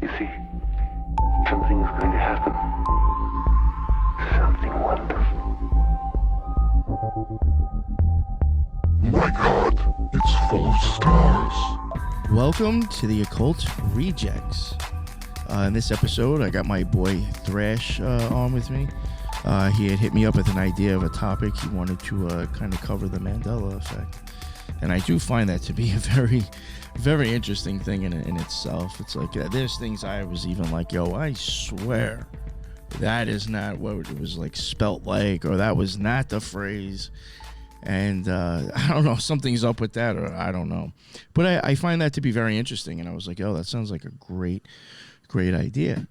You see, something is going to happen. Something wonderful. My God, it's full of stars. Welcome to the Occult Rejects. In this episode, I got my boy Thrash on with me. He had hit me up with an idea of a topic. He wanted to kind of cover the Mandela Effect. And I do find that to be a very, very interesting thing in itself. It's like, there's things I was even like, yo, I swear that is not what it was like spelt like, or that was not the phrase. And I don't know, something's up with that, or I don't know. But I find that to be very interesting. And I was like, oh, that sounds like a great idea.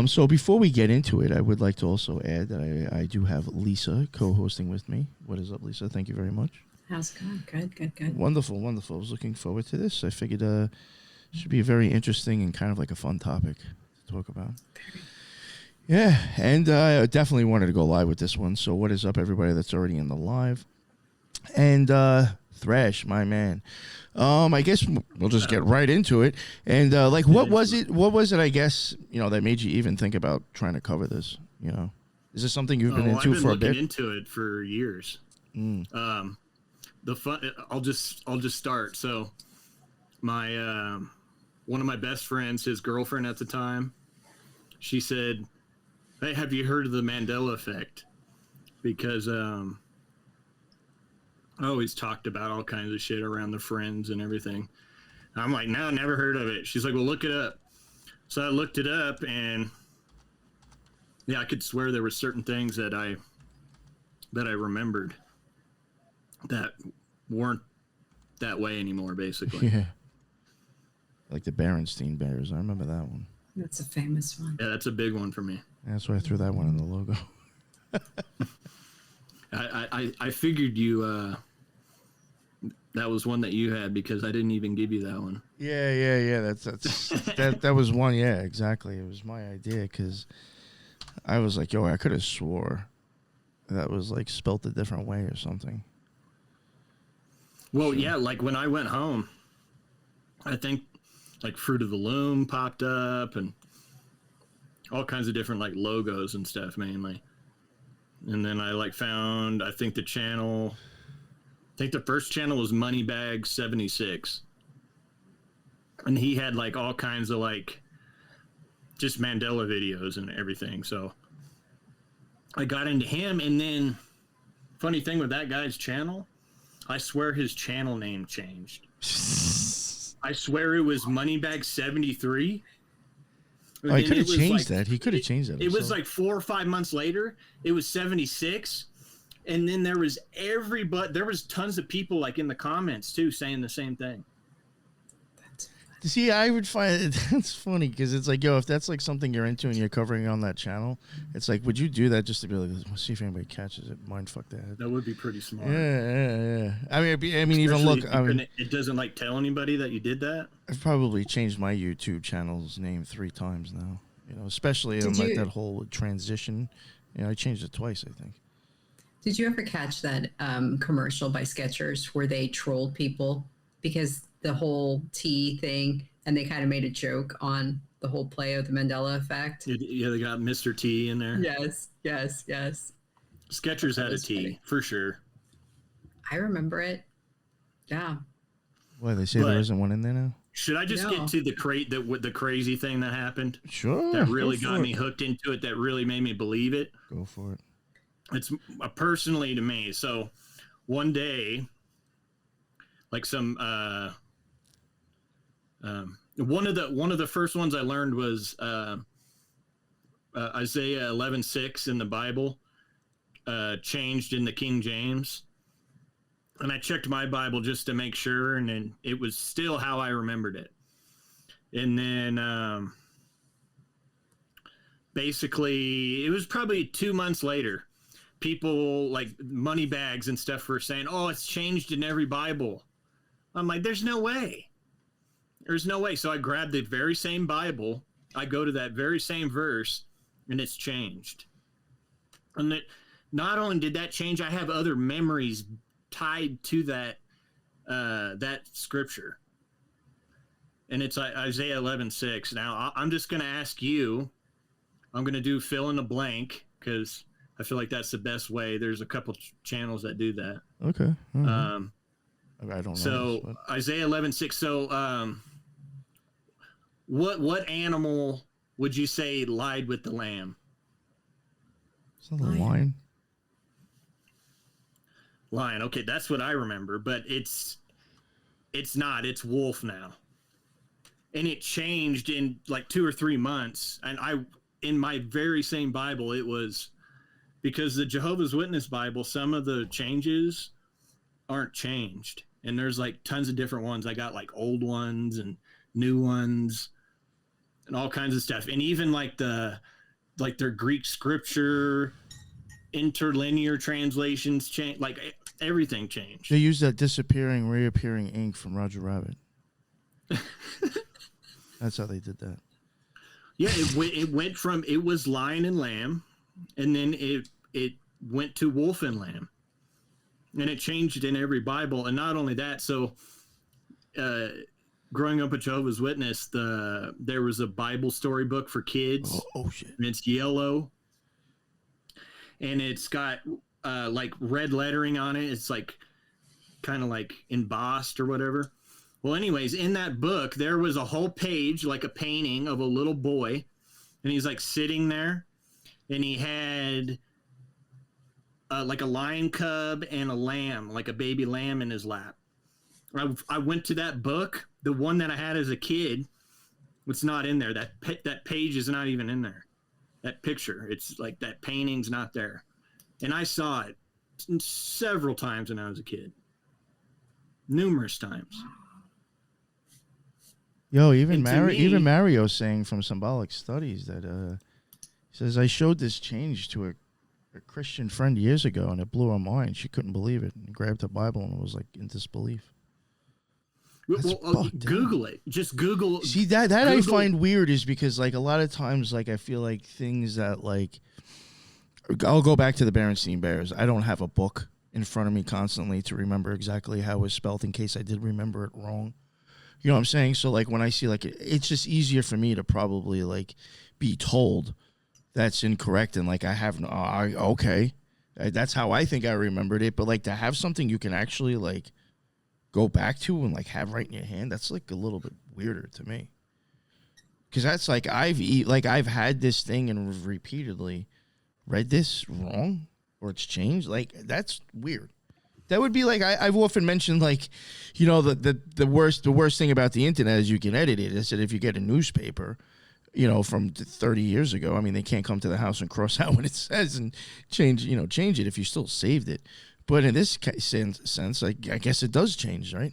So before we get into it, I would like to also add that I do have Lisa co-hosting with me. What is up, Lisa? Thank you very much. How's it going? Good. Wonderful. I was looking forward to this. I figured it should be a very interesting and kind of like a fun topic to talk about. Yeah, and I definitely wanted to go live with this one. So what is up, everybody that's already in the live? And Thrash, my man. I guess we'll just get right into it. And what was it? I guess that made you even think about trying to cover this? Is this something you've been into for a bit? I've been looking into it for years. The fun. I'll just start. So, my one of my best friends, his girlfriend at the time, she said, "Hey, have you heard of the Mandela Effect?" Because I always talked about all kinds of shit around the friends and everything. I'm like, no, never heard of it. She's like, well, look it up. So I looked it up, and yeah, I could swear there were certain things that I remembered that weren't that way anymore, basically. Yeah. Like the Berenstein Bears. I remember that one. That's a famous one. Yeah, that's a big one for me. That's why I threw that one in the logo. I figured you that was one that you had because I didn't even give you that one. Yeah. That was one. Yeah, exactly. It was my idea because I was like, yo, I could have swore that was like spelt a different way or something. Well, yeah, like when I went home, I think like Fruit of the Loom popped up and all kinds of different like logos and stuff mainly. And then I found, I think the first channel was Moneybag 76. And he had like all kinds of just Mandela videos and everything. So I got into him, and then funny thing with that guy's channel, I swear his channel name changed. I swear it was Moneybag 73. Oh, he could have changed that. He could have changed that. It was like 4 or 5 months later. It was 76. And then there was tons of people in the comments too saying the same thing. See, I would find it that's funny because it's like, yo, if that's like something you're into and you're covering on that channel, it's like, would you do that just to be like, let's see if anybody catches it? Mind fuck that. That would be pretty smart. Yeah. I mean, even look, it doesn't tell anybody that you did that. I've probably changed my YouTube channel's name 3 times now. Especially in that whole transition. I changed it twice, I think. Did you ever catch that commercial by Skechers where they trolled people because the whole tea thing, and they kind of made a joke on the whole play of the Mandela Effect? Yeah, they got Mr. T in there. Yes. Skechers had a T, funny. For sure. I remember it. Yeah. What, they say there isn't one in there now? Should I just get to the crazy thing that happened? Sure. That really got me hooked into it, that really made me believe it? Go for it. It's personally to me. So one day, some one of the first ones I learned was Isaiah 11:6 in the Bible, changed in the King James. And I checked my Bible just to make sure, and then it was still how I remembered it. And then basically, it was probably 2 months later, people like Moneybags and stuff were saying, oh, it's changed in every Bible. I'm like, there's no way. There's no way. So I grabbed the very same Bible. I go to that very same verse, and it's changed. And not only did that change, I have other memories tied to that scripture. and it's Isaiah 11:6. Now, I'm just going to ask you. I'm going to do fill in the blank because I feel like that's the best way. There's a couple channels that do that. Okay. I don't know. So Isaiah 11:6. So, what animal would you say lied with the lamb? Is that the lion? Lion. Okay, that's what I remember, but it's not. It's wolf now, and it changed in like 2 or 3 months. And in my very same Bible, it was because the Jehovah's Witness Bible, some of the changes aren't changed, and there's like tons of different ones. I got like old ones and new ones, and all kinds of stuff, and even like their Greek scripture interlinear translations change, like everything changed. They used that disappearing, reappearing ink from Roger Rabbit. That's how they did that. Yeah, it went from, it was lion and lamb, and then it went to wolf and lamb, and it changed in every Bible. And not only that, so growing up a Jehovah's Witness, there was a Bible storybook for kids. Oh shit! And it's yellow, and it's got like red lettering on it. It's like kind of like embossed or whatever. Well, anyways, in that book, there was a whole page, like a painting of a little boy, and he's like sitting there, and he had like a lion cub and a lamb, like a baby lamb in his lap. I went to that book, the one that I had as a kid. It's not in there. That page is not even in there. That picture, it's like that painting's not there. And I saw it several times when I was a kid. Numerous times. Yo, even Mario's saying from Symbolic Studies that he says, I showed this change to a Christian friend years ago, and it blew her mind. She couldn't believe it, and grabbed her Bible and was like in disbelief. Well, Google it. Just Google. See, that Google. I find weird is because like a lot of times, like I feel like things that like, I'll go back to the Berenstein Bears. I don't have a book in front of me constantly to remember exactly how it was spelled in case I did remember it wrong. You know what I'm saying? So like when I see like it's just easier for me to probably like be told that's incorrect, and like I have no okay, that's how I think I remembered it. But like to have something you can actually like go back to and like have right in your hand, that's like a little bit weirder to me. Because that's like I've had this thing and repeatedly read this wrong or it's changed. Like that's weird. That would be like I've often mentioned, like, you know, the worst thing about the internet is you can edit it. I said if you get a newspaper, you know, from 30 years ago, I mean, they can't come to the house and cross out what it says and change it if you still saved it. But in this sense, I guess it does change, right?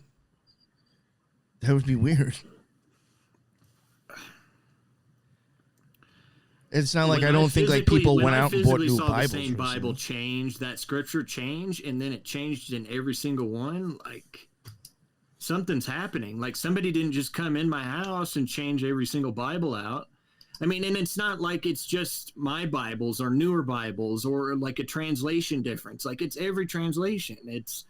That would be weird. It's not like I don't think like people went out and bought new Bibles. The same Bible change, that scripture change, and then it changed in every single one. Like something's happening. Like somebody didn't just come in my house and change every single Bible out. I mean, and it's not like it's just my Bibles or newer Bibles or like a translation difference. Like it's every translation. It's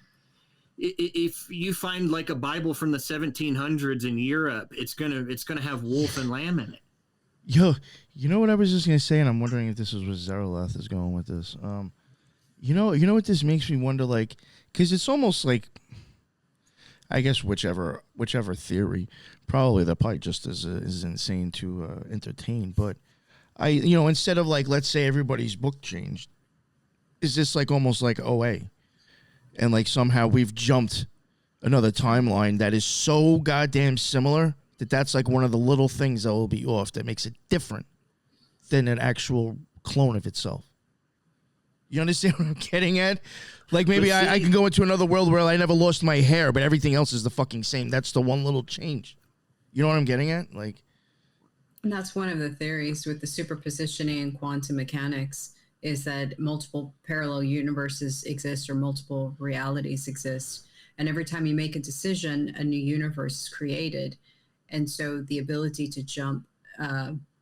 if you find like a Bible from the 1700s in Europe, it's gonna have wolf and lamb in it. Yo, you know what I was just gonna say, and I'm wondering if this is where Zaralath is going with this. You know what this makes me wonder, like, because it's almost like, I guess whichever theory, probably they're probably just as insane to entertain. But instead of like, let's say everybody's book changed, is this like almost like OA, and like somehow we've jumped another timeline that is so goddamn similar that's like one of the little things that will be off that makes it different than an actual clone of itself. You understand what I'm getting at? Like maybe I can go into another world where I never lost my hair, but everything else is the fucking same. That's the one little change. You know what I'm getting at? Like, and that's one of the theories with the superpositioning and quantum mechanics is that multiple parallel universes exist or multiple realities exist. And every time you make a decision, a new universe is created. And so the ability to jump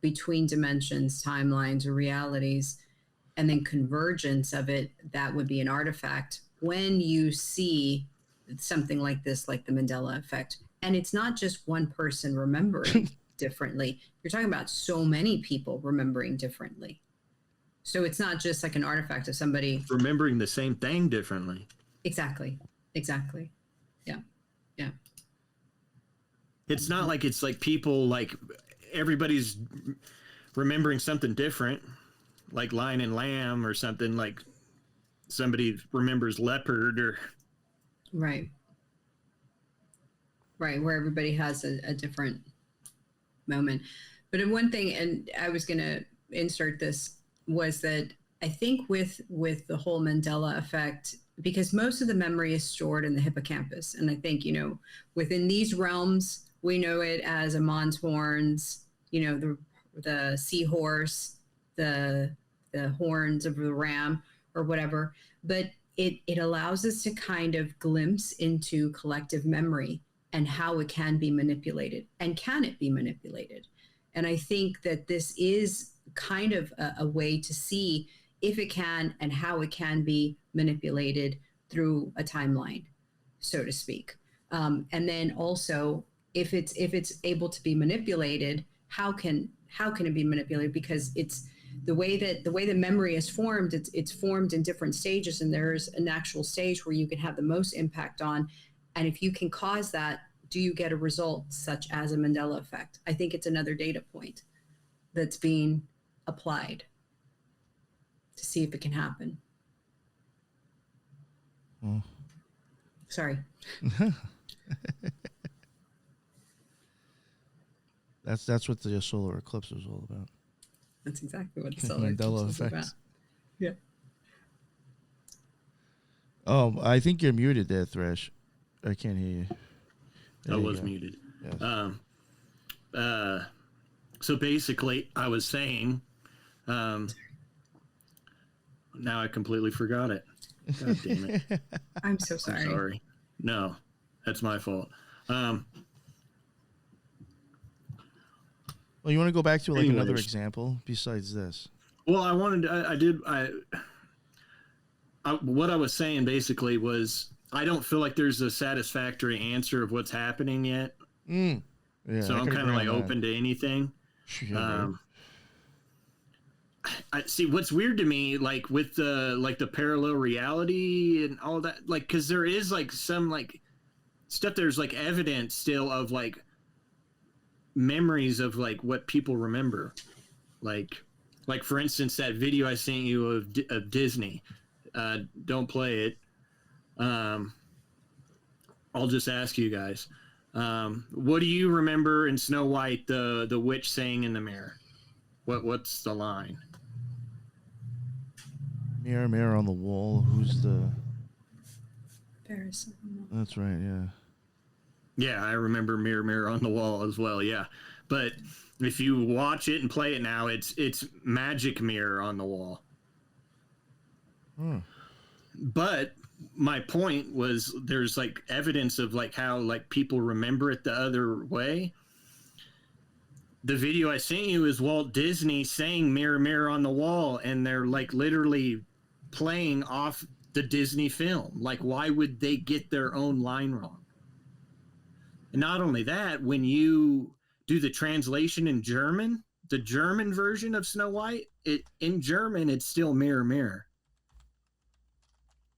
between dimensions, timelines, or realities, and then convergence of it, that would be an artifact. When you see something like this, like the Mandela Effect, And it's not just one person remembering differently. You're talking about so many people remembering differently. So it's not just like an artifact of somebody remembering the same thing differently. Exactly. Yeah. It's not like it's like people like everybody's remembering something different, like Lion and Lamb or something, like somebody remembers leopard or Right. Where everybody has a different moment. But one thing, and I was going to insert this, was that I think with the whole Mandela effect, because most of the memory is stored in the hippocampus, and I think, within these realms, we know it as a Amon's horns, the seahorse, the horns of the ram, or whatever. But it allows us to kind of glimpse into collective memory and how it can be manipulated, and can it be manipulated? And I think that this is kind of a way to see if it can and how it can be manipulated through a timeline, so to speak. And then also, if it's able to be manipulated, how can it be manipulated? Because it's the way that memory is formed. It's formed in different stages, and there's an actual stage where you can have the most impact on. And if you can cause that, do you get a result such as a Mandela effect? I think it's another data point that's being applied to see if it can happen. Sorry. That's what the solar eclipse was all about. That's exactly what the solar Mandela eclipse is effect. about. Yeah. Oh, I think you're muted there, Thrash. I can't hear you. There I you was go. muted. Yes. So basically, I was saying, now I completely forgot it. God damn it. I'm so sorry. I'm sorry. No, that's my fault. Well, you want to go back to like another Anyways. example besides this? Well, what I was saying basically was I don't feel like there's a satisfactory answer of what's happening yet. Yeah, So I I'm could kind of agree like on that. open to anything. Yeah, right. I see what's weird to me, like with the parallel reality and all that, like, cause there is like some like stuff, there's like evidence still of like memories of like what people remember. Like for instance, that video I sent you of Disney, don't play it. I'll just ask you guys, what do you remember in Snow White, the witch saying in the mirror? What's the line? Mirror, mirror on the wall. Who's the? There's That's right. Yeah. Yeah, I remember Mirror, Mirror on the Wall as well. Yeah, but if you watch it and play it now, it's Magic Mirror on the Wall. But my point was, there's like evidence of like how like people remember it the other way. The video I sent you is Walt Disney saying "Mirror, Mirror on the Wall," and they're like literally playing off the Disney film. Like, why would they get their own line wrong? And not only that, when you do the translation in German, the German version of Snow White, in German it's still mirror, mirror.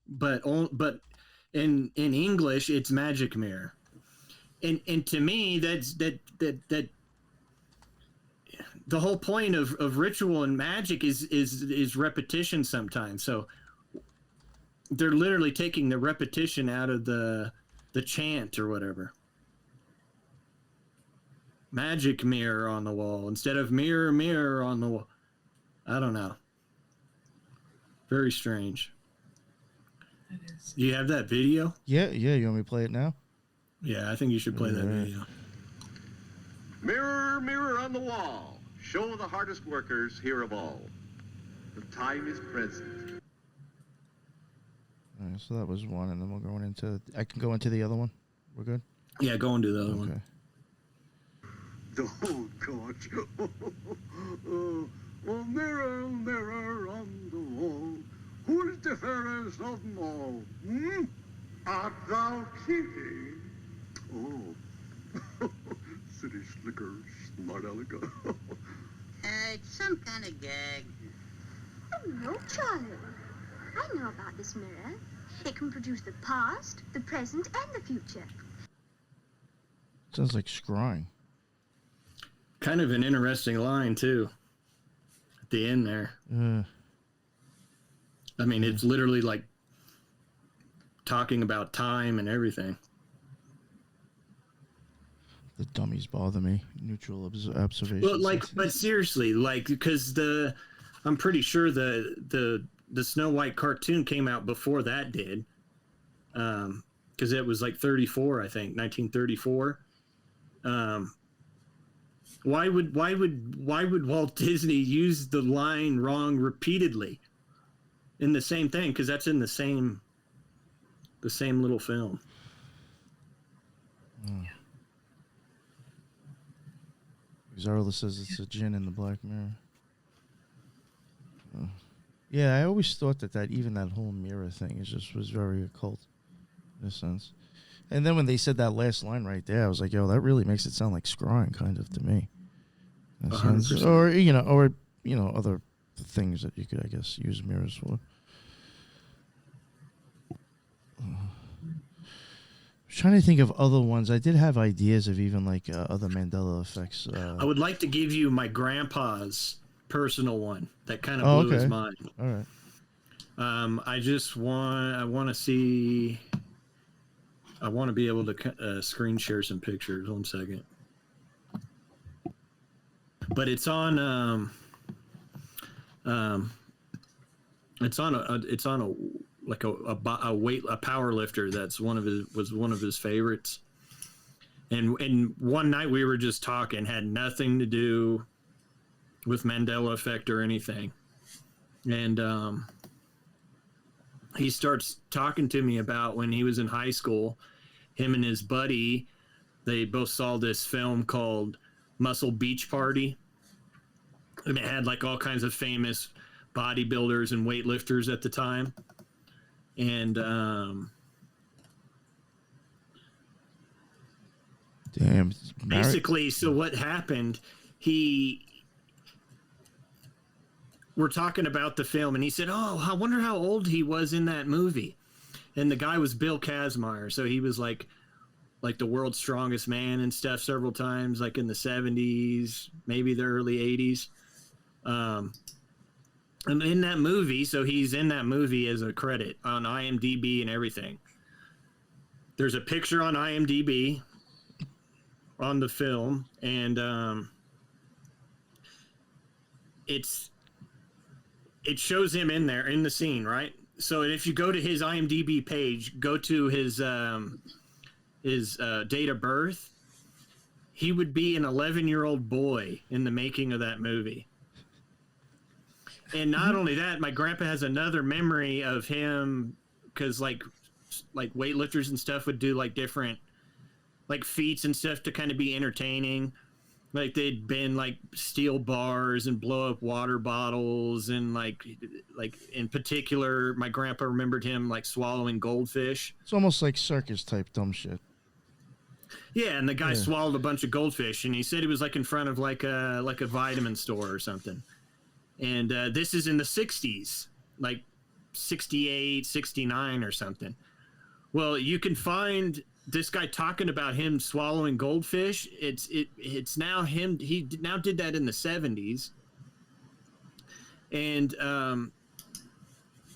But in English it's magic mirror. And to me that's that the whole point of ritual and magic is repetition sometimes. So they're literally taking the repetition out of the chant or whatever. Magic mirror on the wall instead of mirror, mirror on the wall. I don't know. Very strange. That is. Do you have that video? Yeah. You want me to play it now? Yeah, I think you should play that video. Mirror, mirror on the wall, show the hardest workers here of all. The time is present. All right, so that was one, and then we're going into. I can go into the other one. We're good. Yeah, go and do the other one. Okay. Oh, gosh. Oh, mirror, mirror on the wall, who is the fairest of them all? Art thou cheating? Oh, city slickers, smart aleck. It's some kind of gag. Oh, no, Charlie. I know about this mirror. It can produce the past, the present, and the future. Sounds like scrying. Kind of an interesting line, too. At the end there. I mean, it's literally like talking about time and everything. The dummies bother me. Neutral observation. Well, but seriously, because I'm pretty sure the Snow White cartoon came out before that did, because it was like 34, I think, 1934. Why would Walt Disney use the line wrong repeatedly in the same thing? Because that's in the same little film. Zarla says it's a djinn in the Black Mirror. Yeah, I always thought that even that whole mirror thing was very occult in a sense. And then when they said that last line right there, I was like, yo, that really makes it sound like scrying kind of to me. In a sense. Or other things that you could, I guess, use mirrors for. Trying to think of other ones. I did have ideas of even like other Mandela effects. I would like to give you my grandpa's personal one that kind of blew his mind. All right. I want to be able to screen share some pictures. 1 second. But it's on a power lifter that's was one of his favorites. And one night we were just talking, had nothing to do with Mandela Effect or anything. And he starts talking to me about when he was in high school, him and his buddy, they both saw this film called Muscle Beach Party. And it had like all kinds of famous bodybuilders and weightlifters at the time. And damn. Basically, so what happened, we're talking about the film, and he said, oh, I wonder how old he was in that movie. And the guy was Bill Kazmaier, so he was like the world's strongest man and stuff several times, like in the 70s, maybe the early 80s. And in that movie, so he's in that movie as a credit on IMDb and everything. There's a picture on IMDb on the film, and it shows him in there in the scene, right? So if you go to his IMDb page, go to his date of birth, he would be an 11-year-old boy in the making of that movie. And not only that, my grandpa has another memory of him because like weightlifters and stuff would do like different like feats and stuff to kind of be entertaining. Like they'd bend like steel bars and blow up water bottles, and like in particular, my grandpa remembered him like swallowing goldfish. It's almost like circus type dumb shit. Yeah, and the guy swallowed a bunch of goldfish, and he said he was like in front of like a vitamin store or something. And this is in the 60s, like 68, 69 or something. Well, you can find this guy talking about him swallowing goldfish. It's now him. He now did that in the 70s. And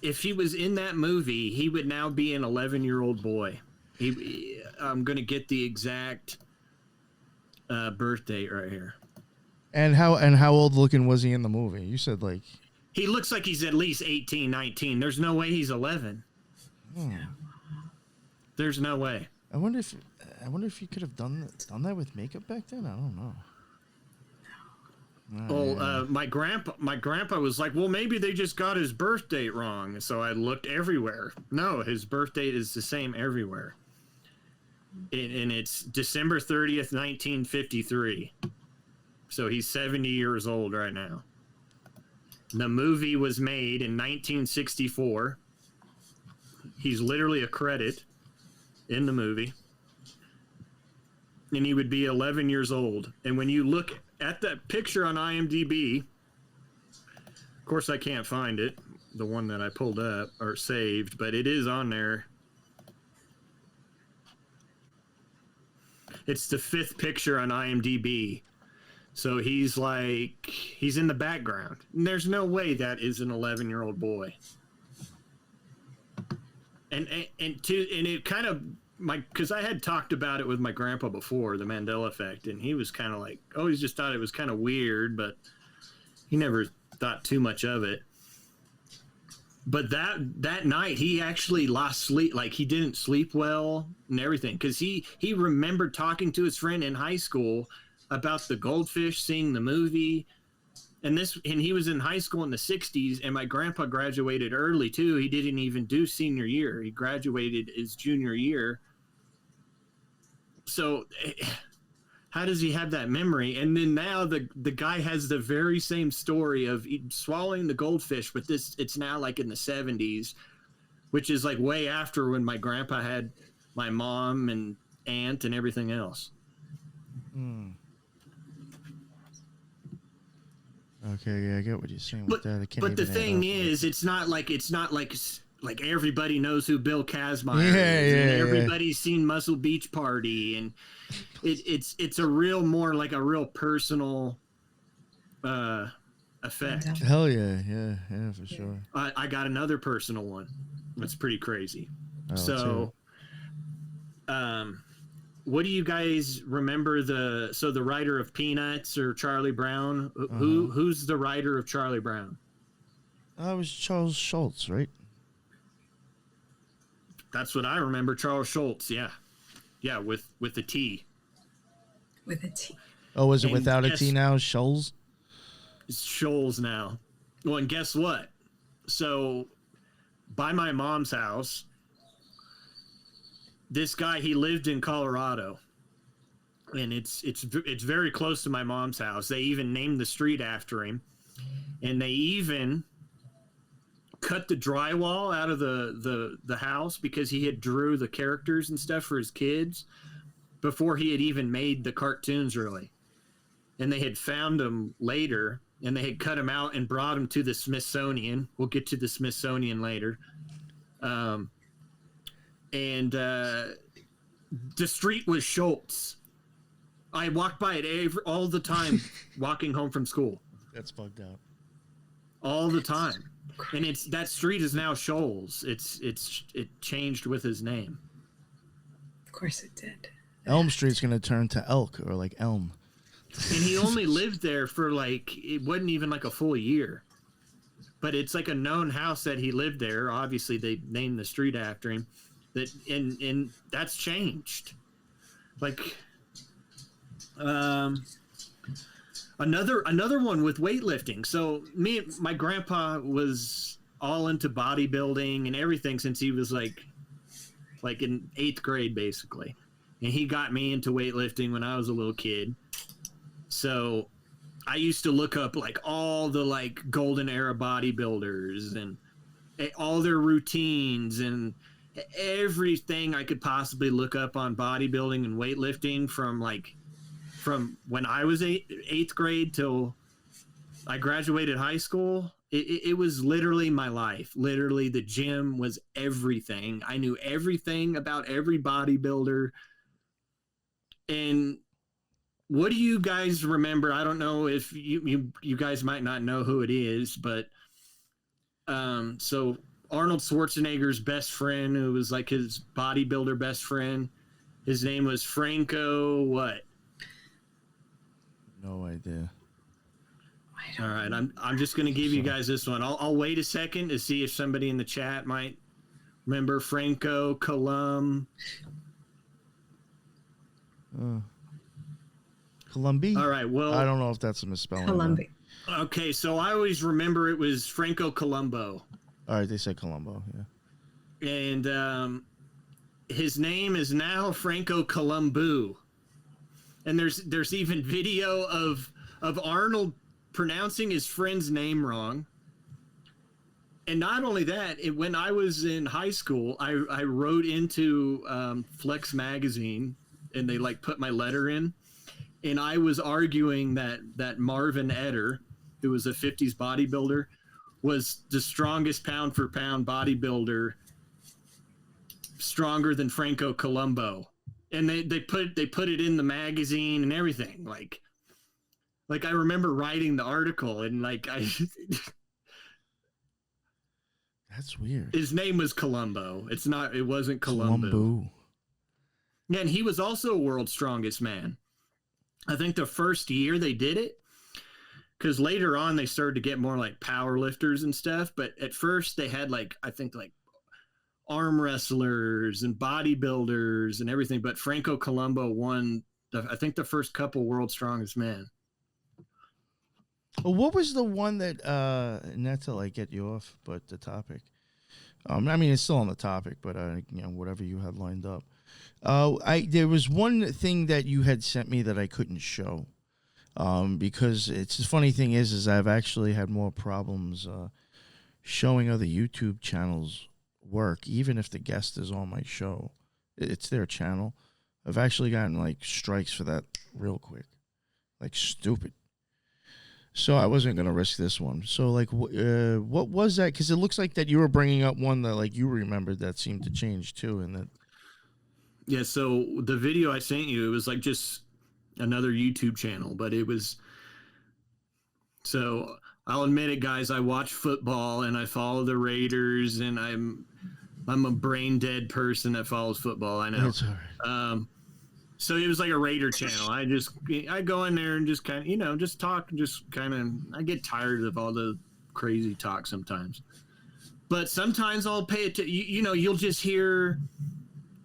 if he was in that movie, he would now be an 11-year-old boy. I'm going to get the exact birth date right here. And how old looking was he in the movie? You said like he looks like he's at least 18, 19. There's no way he's 11. There's no way. I wonder if you could have done that with makeup back then. I don't know. Well, my grandpa was like, well, maybe they just got his birth date wrong. So I looked everywhere. No, his birth date is the same everywhere. And it's December 30th, 1953. So he's 70 years old right now. The movie was made in 1964. He's literally a credit in the movie. and he would be 11 years old. And when you look at that picture on IMDb, of course I can't find it, the one that I pulled up or saved, but it is on there. It's the 5th picture on IMDb. So he's in the background. And there's no way that is an 11-year-old boy. And it kind of, because I had talked about it with my grandpa before, the Mandela Effect, and he was kind of like, always just thought it was kind of weird, but he never thought too much of it. But that night, he actually lost sleep. Like, he didn't sleep well and everything, because he remembered talking to his friend in high school about the goldfish, seeing the movie. And he was in high school in the 60s, and my grandpa graduated early, too. He didn't even do senior year. He graduated his junior year. So how does he have that memory? And then now the guy has the very same story of swallowing the goldfish, but it's now like in the 70s, which is like way after when my grandpa had my mom and aunt and everything else. Okay, yeah, I get what you're saying with that. But the thing is, it's not like everybody knows who Bill Kazmaier is, and everybody's seen Muscle Beach Party, and it's a real more like a real personal effect. Hell yeah, for sure. I got another personal one. That's pretty crazy. Oh, so, what do you guys remember the writer of Peanuts or Charlie Brown? Who's the writer of Charlie Brown? It was Charles Schultz, right? That's what I remember. Charles Schultz. Yeah, with a T. With a T. Oh, is it without a T now? Scholes? It's Scholes now. Well, and guess what? So, by my mom's house, this guy, he lived in Colorado, and it's very close to my mom's house. They even named the street after him, and they even cut the drywall out of the house because he had drew the characters and stuff for his kids before he had even made the cartoons, really. And they had found them later, and they had cut him out and brought him to the Smithsonian. We'll get to the Smithsonian later. And the street was Schultz. I walked by it all the time walking home from school. That's fucked up. All the time. And that street is now Scholes. It changed with his name. Of course it did. Elm Street's gonna turn to Elk or like Elm. And he only lived there for it wasn't even like a full year. But it's like a known house that he lived there. Obviously they named the street after him. And that's changed. Another one with weightlifting. So my grandpa was all into bodybuilding and everything since he was like in 8th grade basically, and he got me into weightlifting when I was a little kid. So I used to look up all the golden era bodybuilders and all their routines and everything I could possibly look up on bodybuilding and weightlifting from when I was 8th grade till I graduated high school. It was literally my life. Literally, the gym was everything. I knew everything about every bodybuilder. And what do you guys remember? I don't know if you guys might not know who it is, but so Arnold Schwarzenegger's best friend, who was like his bodybuilder best friend, his name was Franco what? No idea. All right, I'm just going to give you guys this one. I'll wait a second to see if somebody in the chat might remember Franco Colum. Columbi? All right, well, I don't know if that's a misspelling. Columbi. Okay, so I always remember it was Franco Columbo. All right, they said Columbo, yeah. And his name is now Franco Columbu. And there's even video of Arnold pronouncing his friend's name wrong. And not only that, when I was in high school, I wrote into Flex magazine and they like put my letter in, and I was arguing that Marvin Eder, who was a 50s bodybuilder, was the strongest pound for pound bodybuilder, stronger than Franco Columbo. And they put it in the magazine and everything. Like I remember writing the article, and like That's weird. his name was Columbo. It wasn't Columbo. Yeah, and he was also world's strongest man. I think the first year they did it, because later on they started to get more like power lifters and stuff. But at first they had I think arm wrestlers and bodybuilders and everything. But Franco Columbo won, I think, the first couple world's strongest man. Well, what was the one that, not to like get you off, but the topic? I mean, it's still on the topic, but whatever you had lined up. There was one thing that you had sent me that I couldn't show, because it's the funny thing is I've actually had more problems showing other YouTube channels work, even if the guest is on my show. It's their channel. I've actually gotten like strikes for that real quick, like stupid. So I wasn't gonna risk this one. So like, what was that? Because it looks like that you were bringing up one that like you remembered that seemed to change too, and that. Yeah, so the video I sent you, it was like just another YouTube channel, but it was. So I'll admit it, guys. I watch football and I follow the Raiders, and I'm a brain dead person that follows football. I know. That's all right. So it was like a Raider channel. I go in there and just kind of, just talk, just kind of, I get tired of all the crazy talk sometimes. But sometimes I'll pay it to, you'll just hear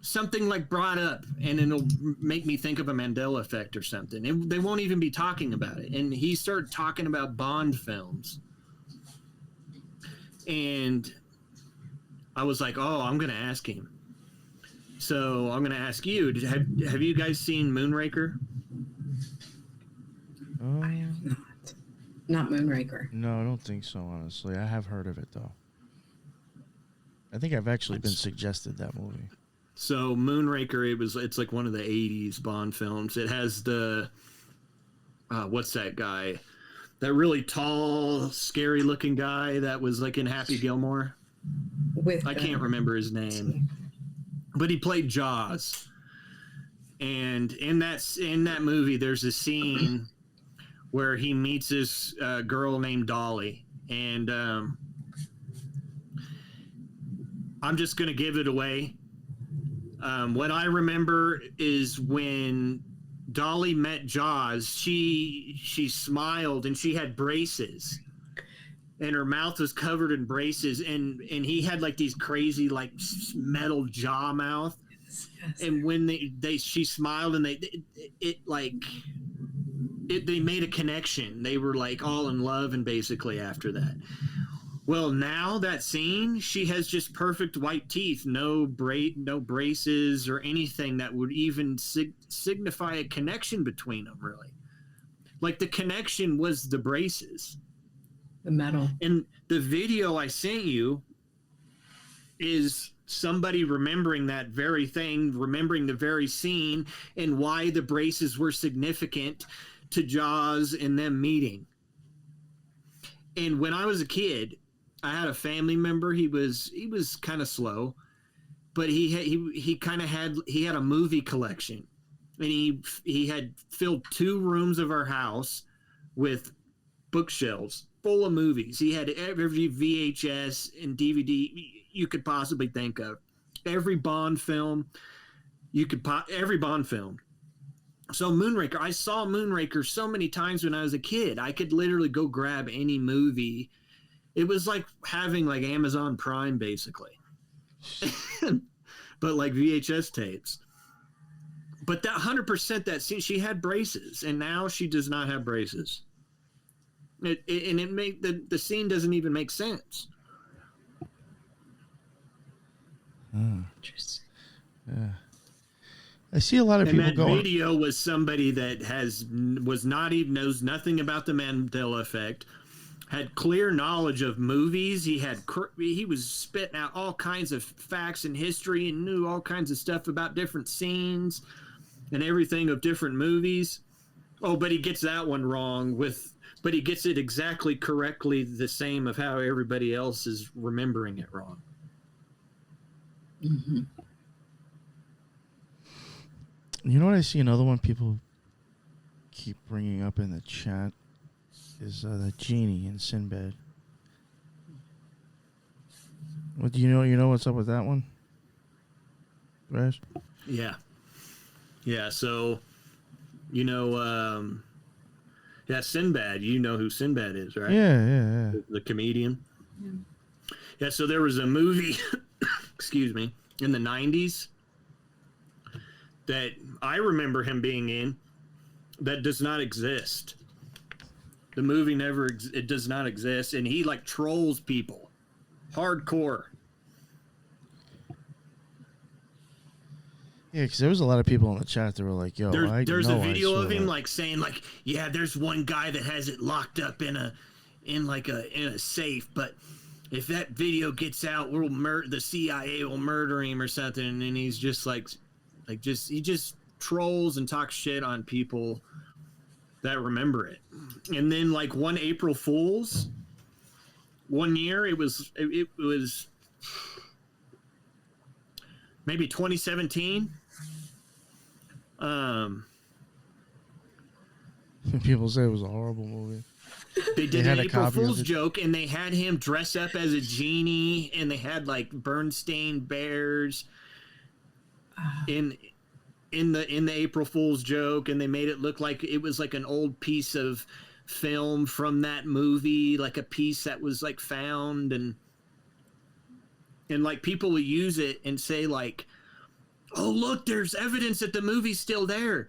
something like brought up, and it'll make me think of a Mandela Effect or something. And they won't even be talking about it. And he started talking about Bond films. And I was like, oh, I'm going to ask him. So I'm going to ask you, have you guys seen Moonraker? I have not. Not Moonraker. No, I don't think so, honestly. I have heard of it, though. I think I've actually been suggested that movie. So Moonraker, it's like one of the 80s Bond films. It has the, what's that guy? That really tall, scary looking guy that was like in Happy Gilmore. I can't remember his name. But he played Jaws. And in that movie, there's a scene where he meets this girl named Dolly. And I'm just going to give it away. What I remember is when Dolly met Jaws, she smiled and she had braces. And her mouth was covered in braces, and he had like these crazy like metal jaw mouth. Yes. And when she smiled, and they made a connection. They were like all in love, and basically after that. Well, now that scene, she has just perfect white teeth, no braces or anything that would even signify a connection between them. Really, like the connection was the braces. The metal. And the video I sent you is somebody remembering that very thing, remembering the very scene, and why the braces were significant to Jaws and them meeting. And when I was a kid, I had a family member. He was kind of slow, but he had a movie collection, and he had filled 2 rooms of our house with bookshelves full of movies. He had every VHS and DVD you could possibly think of. Every Bond film every Bond film. So Moonraker, I saw Moonraker so many times when I was a kid. I could literally go grab any movie. It was like having like Amazon Prime basically. But like VHS tapes. But that 100% that scene, she had braces, and now she does not have braces. The scene doesn't even make sense. Interesting. Yeah, I see a lot of people going. And that video was somebody that knows nothing about the Mandela Effect, had clear knowledge of movies. He was spitting out all kinds of facts and history and knew all kinds of stuff about different scenes. and everything of different movies. Oh, but he gets that one wrong but he gets it exactly correctly the same of how everybody else is remembering it wrong. Mm-hmm. You know what I see? Another one people keep bringing up in the chat is the genie in Sinbad. What do you know? You know what's up with that one, Thrash? Yeah. So, Sinbad. You know who Sinbad is, right? Yeah. The comedian. Yeah. So there was a movie, excuse me, in the 90s that I remember him being in that does not exist. The movie it does not exist, and he like trolls people, hardcore. Yeah, because there was a lot of people in the chat that were like, "Yo, there's a video of him like saying like, yeah, there's one guy that has it locked up in a safe, but if that video gets out, the CIA will murder him or something." And then he's just he just trolls and talks shit on people that remember it. And then like one April Fool's, one year it was maybe 2017. People say it was a horrible movie. They did an April Fool's joke, and they had him dress up as a genie, and they had like Bernstein bears in the April Fool's joke, and they made it look like it was like an old piece of film from that movie, like a piece that was like found, and like people would use it and say like, "Oh, look, there's evidence that the movie's still there,"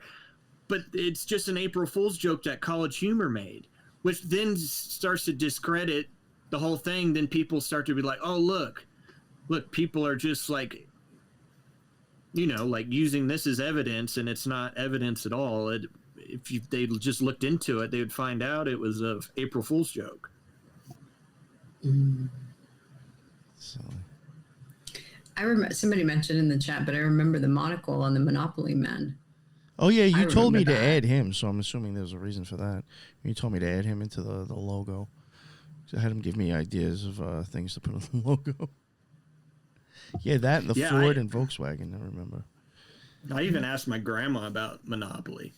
but it's just an April Fool's joke that College Humor made, which then starts to discredit the whole thing. Then people start to be like, "Oh, look, people are just like, like using this as evidence, and it's not evidence at all." If they just looked into it, they would find out it was a April Fool's joke. Silly. I remember somebody mentioned in the chat, but I remember the monocle on the Monopoly Men. Oh yeah, you told me to that. add him, so I'm assuming there's a reason for that. You told me to add him into the logo. So I had him give me ideas of things to put on the logo. Yeah, that and the Ford and Volkswagen, I remember. I even asked my grandma about Monopoly.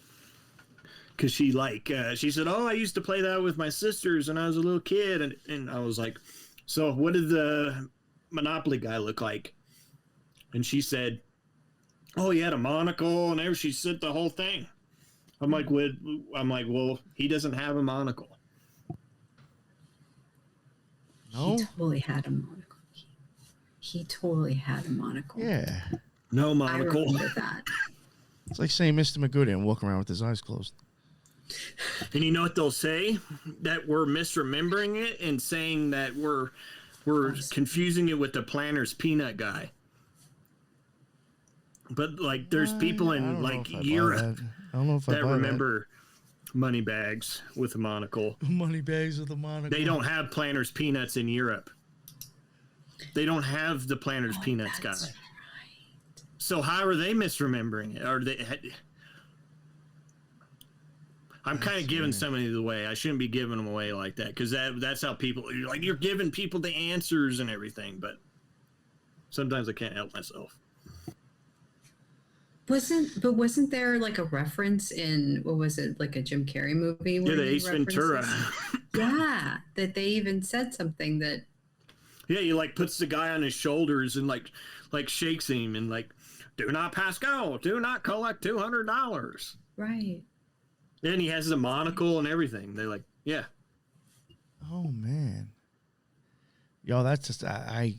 Because she said, "Oh, I used to play that with my sisters when I was a little kid." And I was like, "So what did the Monopoly guy look like?" And she said, "Oh, he had a monocle," and she said the whole thing. I'm like, well, he doesn't have a monocle. No? He totally had a monocle. He totally had a monocle. Yeah. No monocle. I remember that. It's like saying Mr. Magooty and walking around with his eyes closed. And you know what they'll say? That we're misremembering it and saying that we're confusing it with the Planters peanut guy. But like, there's people in like Europe that remember Moneybags with a monocle. Moneybags with a monocle. They don't have Planters peanuts in Europe. They don't have the Planters peanuts guy. Right. So how are they misremembering it? Are they? I'm kind of giving some of these away. I shouldn't be giving them away like that, because that's how people, you're giving people the answers and everything, but sometimes I can't help myself. Wasn't there like a reference in, what was it, like a Jim Carrey movie? Yeah, the Ace Ventura. Yeah, that they even said something that. Yeah, he like puts the guy on his shoulders and like shakes him and like, "Do not pass go, do not collect $200. Right. Then he has the monocle and everything. They're like, yeah. Oh man. Yo, that's just I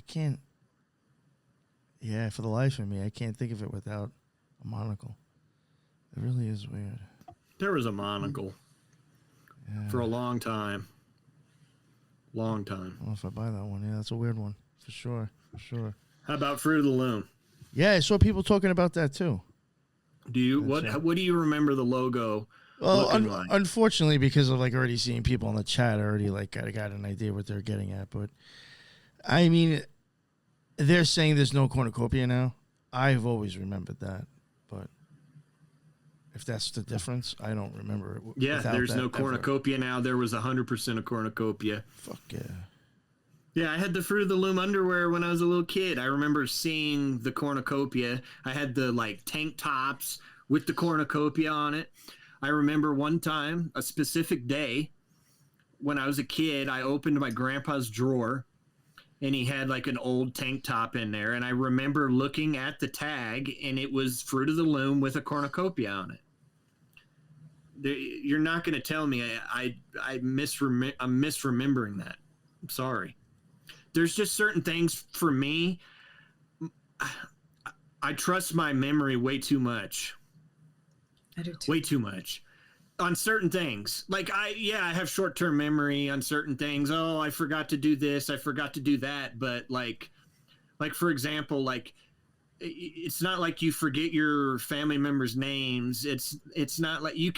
can't. Yeah, for the life of me, I can't think of it without a monocle. It really is weird. There was a monocle for a long time. Long time. I don't know if I buy that one. Yeah, that's a weird one. For sure. How about Fruit of the Loom? Yeah, I saw people talking about that too. Do you what do you remember the logo looking like? Unfortunately, because of like already seeing people in the chat, I already like got an idea what they're getting at. But I mean, they're saying there's no cornucopia now. I've always remembered that, but If that's the difference, I don't remember it. Yeah, without there's that no ever. cornucopia now. There was 100% of cornucopia. Fuck yeah. Yeah, I had the Fruit of the Loom underwear when I was a little kid. I remember seeing the cornucopia. I had the like tank tops with the cornucopia on it. I remember one time, a specific day, when I was a kid, I opened my grandpa's drawer and he had like an old tank top in there. And I remember looking at the tag and it was Fruit of the Loom with a cornucopia on it. You're not going to tell me I'm misremembering that. I'm sorry. There's just certain things for me. I trust my memory way too much. I do too. Way too much on certain things. Like I have short-term memory on certain things. Oh, I forgot to do this. I forgot to do that. But like for example, like it's not like you forget your family members' names. It's not like you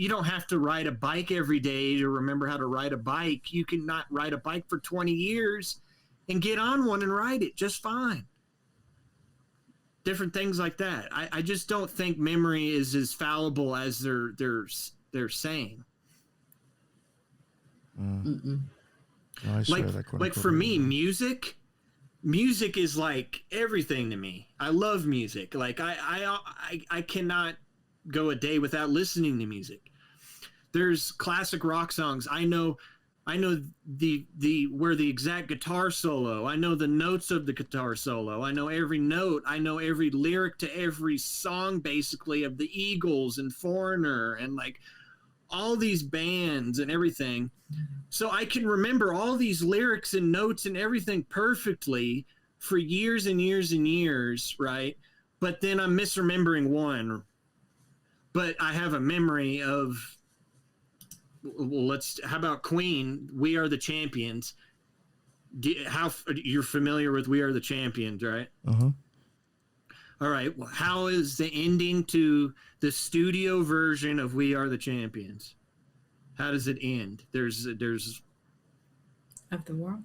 don't have to ride a bike every day to remember how to ride a bike. You can not ride a bike for 20 years and get on one and ride it just fine. Different things like that. I just don't think memory is as fallible as they're saying. No, I swear that Like for me, music is like everything to me. I love music. Like I cannot go a day without listening to music. There's classic rock songs. I know the where the exact guitar solo. I know the notes of the guitar solo. I know every note. I know every lyric to every song basically of the Eagles and Foreigner and like all these bands and everything. So I can remember all these lyrics and notes and everything perfectly for years and years and years, right? But then I'm misremembering one. But I have a memory of, well, how about Queen, We Are the Champions? You're familiar with We Are the Champions, right? Uh-huh. All right. Well, how is the ending to the studio version of We Are the Champions? How does it end? There's Of the world.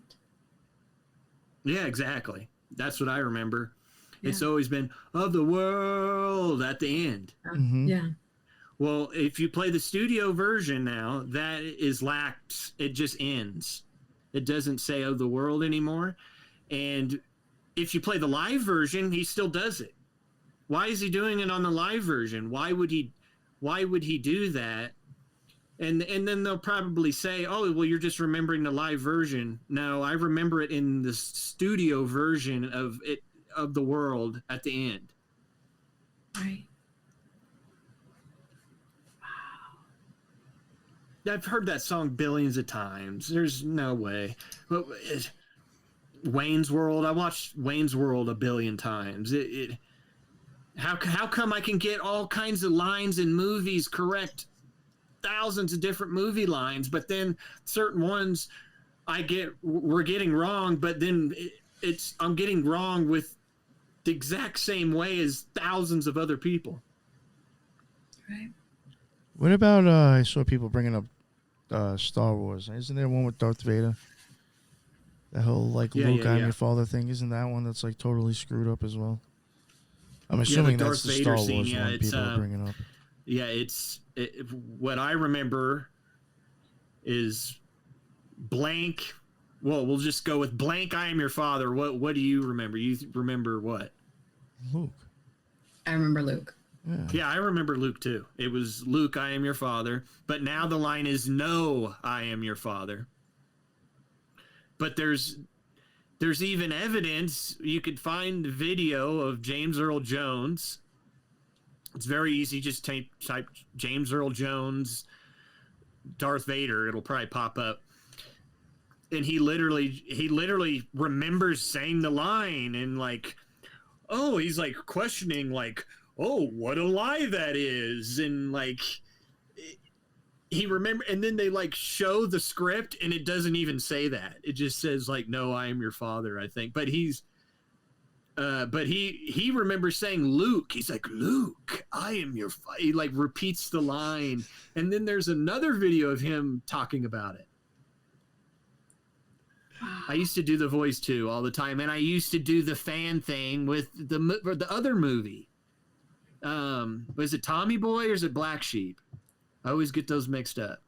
Yeah, exactly. That's what I remember. Yeah. It's always been of the world at the end. Yeah. Well, if you play the studio version now, that is lax. It just ends. It doesn't say of the world anymore. And if you play the live version, he still does it. Why is he doing it on the live version? Why would he do that? And then they'll probably say, oh, well, you're just remembering the live version. No, I remember it in the studio version of the world at the end. Right. I've heard that song billions of times. There's no way. But Wayne's World, I watched Wayne's World a billion times. How come I can get all kinds of lines in movies correct? Thousands of different movie lines, but then certain ones we're getting wrong, but then I'm getting wrong with the exact same way as thousands of other people. Right. What about I saw people bringing up Star Wars. Isn't there one with Darth Vader? The whole like Luke, I'm your father thing. Isn't that one that's like totally screwed up as well? I'm assuming that's the Star Wars one people are bringing up. Yeah, what I remember is blank. Well, we'll just go with blank. I am your father. What do you remember? You remember what? Luke. I remember Luke. Yeah, I remember Luke too. It was Luke, I am your father. But now the line is no, I am your father. But there's even evidence. You could find video of James Earl Jones. It's very easy. Just type James Earl Jones, Darth Vader. It'll probably pop up. And he literally remembers saying the line and like, oh, he's like questioning like, oh, what a lie that is. And like, he remember, and then they like show the script and it doesn't even say that. It just says like, no, I am your father, I think. But he remembers saying Luke. He's like, Luke, I am your father. He like repeats the line. And then there's another video of him talking about it. I used to do the voice too all the time. And I used to do the fan thing with the other movie. Was it Tommy Boy or is it Black Sheep? I always get those mixed up.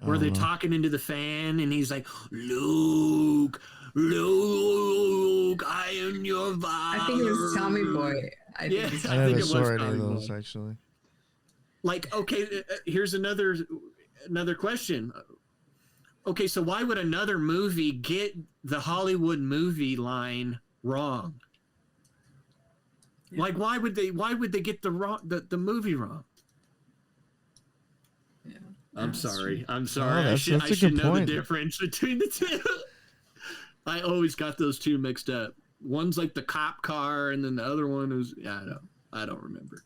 Where they're talking into the fan and he's like, Luke, I am your father. I think it was Tommy Boy. I think I never saw any of those, actually. Like, okay, here's another question. Okay, so why would another movie get the Hollywood movie line wrong? Yeah. Like, why would they get the movie wrong? Yeah. I'm sorry. Oh, I should know the difference between the two. I always got those two mixed up. One's like the cop car, and then the other one is I don't remember.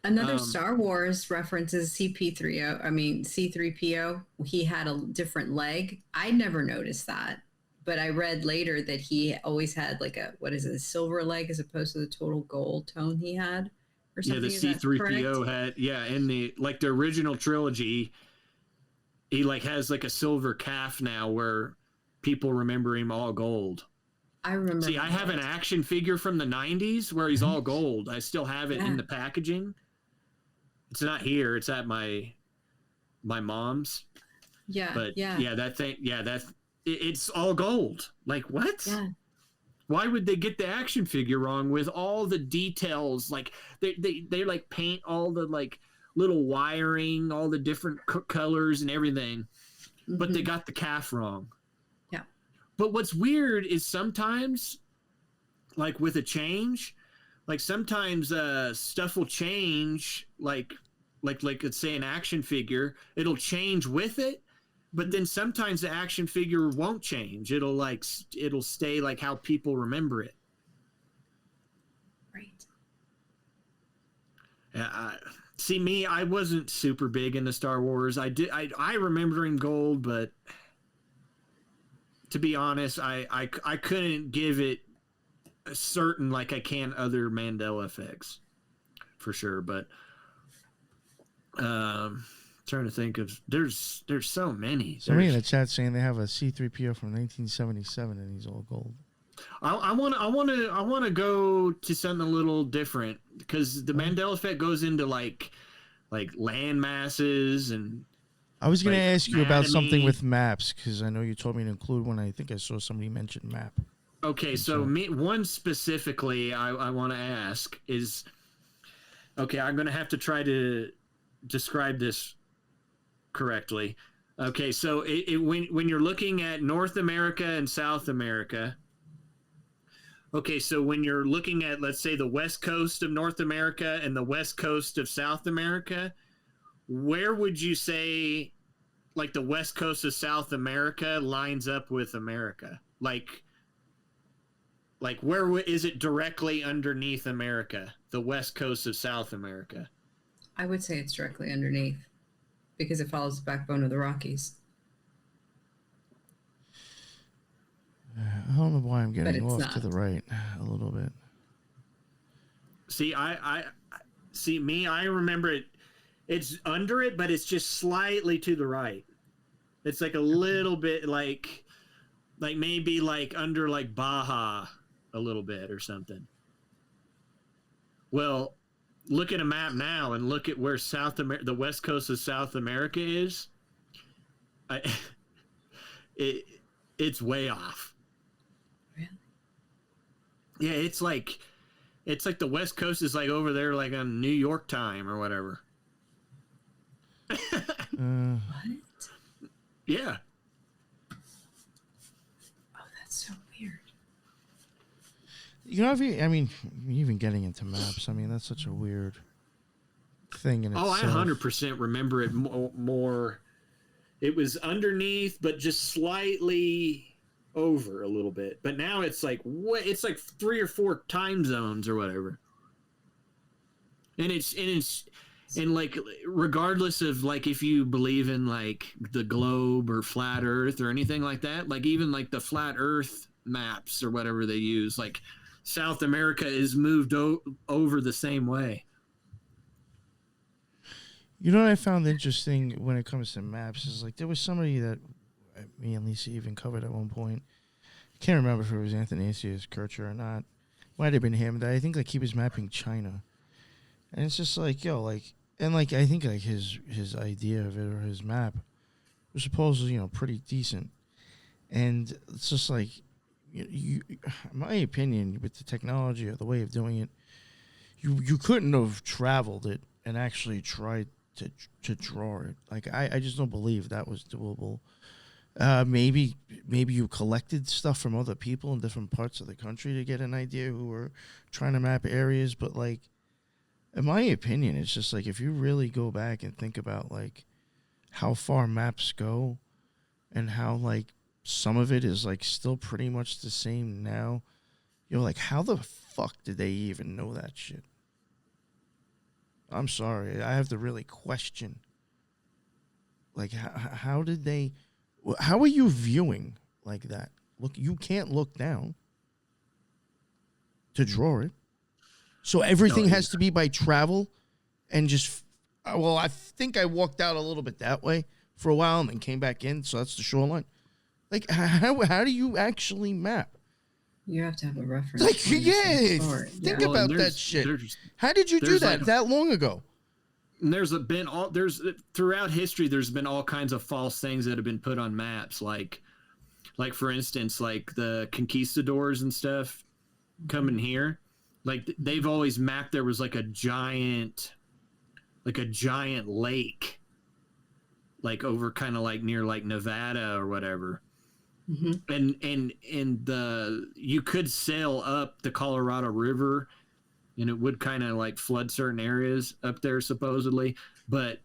Another Star Wars references C3PO. He had a different leg. I never noticed that, but I read later that he always had like a silver leg as opposed to the total gold tone he had, or something. Yeah, the C3PO had in the original trilogy, he like has like a silver calf now where people remember him all gold. I remember. See, I have an action figure from the 90s where he's all gold. I still have it in the packaging. It's not here. It's at my mom's. Yeah. But that thing. Yeah, it's all gold. Like what? Yeah. Why would they get the action figure wrong with all the details? Like they like paint all the like little wiring, all the different colors and everything, but they got the calf wrong. Yeah. But what's weird is sometimes, like with a change, like sometimes stuff will change, like let's say an action figure, it'll change with it, but then sometimes the action figure won't change. It'll stay like how people remember it. Right. See me, I wasn't super big into Star Wars. I remember him gold, but to be honest, I couldn't give it a certain like I can other Mandela effects for sure. But trying to think of there's so many. Somebody in the chat saying they have a C3PO from 1977 and he's all gold. I want to go to something a little different because the Mandela effect goes into like land masses and. I was going to ask you about something with maps because I know you told me to include one. I think I saw somebody mention map. Okay, so one specifically I want to ask is, okay, I'm going to have to try to describe this correctly. Okay, so when you're looking at North America and South America, okay, so when you're looking at, let's say, the west coast of North America and the west coast of South America, where would you say, like, the west coast of South America lines up with America? Like where is it directly underneath America, the west coast of South America? I would say it's directly underneath because it follows the backbone of the Rockies. I don't know why I'm getting off to the right a little bit. See, I remember it. It's under it, but it's just slightly to the right. It's like a little bit like maybe like under like Baja a little bit or something. Well, look at a map now and look at where the west coast of South America is. It's way off. Really? Yeah, it's like the west coast is like over there like on New York time or whatever. What? Yeah. Oh, that's so weird. You know, even getting into maps, I mean, that's such a weird thing in itself. I 100% remember it more. It was underneath, but just slightly over a little bit. But now it's like 3 or 4 time zones or whatever. And like regardless of like if you believe in like the globe or flat earth or anything like that, like even like the flat earth maps or whatever they use, like South America is moved over the same way. You know what I found interesting when it comes to maps is like there was somebody that me and Lisa even covered at one point. I can't remember if it was Anthony Kircher or not. Might have been him. That I think like he was mapping China, and it's just like and like I think like his idea of it or his map was supposedly pretty decent, and it's just like you in my opinion, with the technology or the way of doing it, you couldn't have traveled it and actually tried to draw it. Like I just don't believe that was doable. Maybe you collected stuff from other people in different parts of the country to get an idea who were trying to map areas, but like in my opinion, it's just like if you really go back and think about like how far maps go and how like some of it is like still pretty much the same now, you're like, how the fuck did they even know that shit? I'm sorry, I have to really question. Like, how did they? How are you viewing like that? Look, you can't look down to draw it, so everything has to be by travel, and just. Well, I think I walked out a little bit that way for a while and then came back in, so that's the shoreline. Like, how do you actually map? You have to have a reference. Like, think about that shit. How did you do that that long ago? And there's throughout history, there's been all kinds of false things that have been put on maps, like for instance, like the conquistadors and stuff coming here, like they've always mapped there was like a giant lake, like over kind of like near like Nevada or whatever. Mm-hmm. And you could sail up the Colorado River, and it would kind of like flood certain areas up there supposedly, but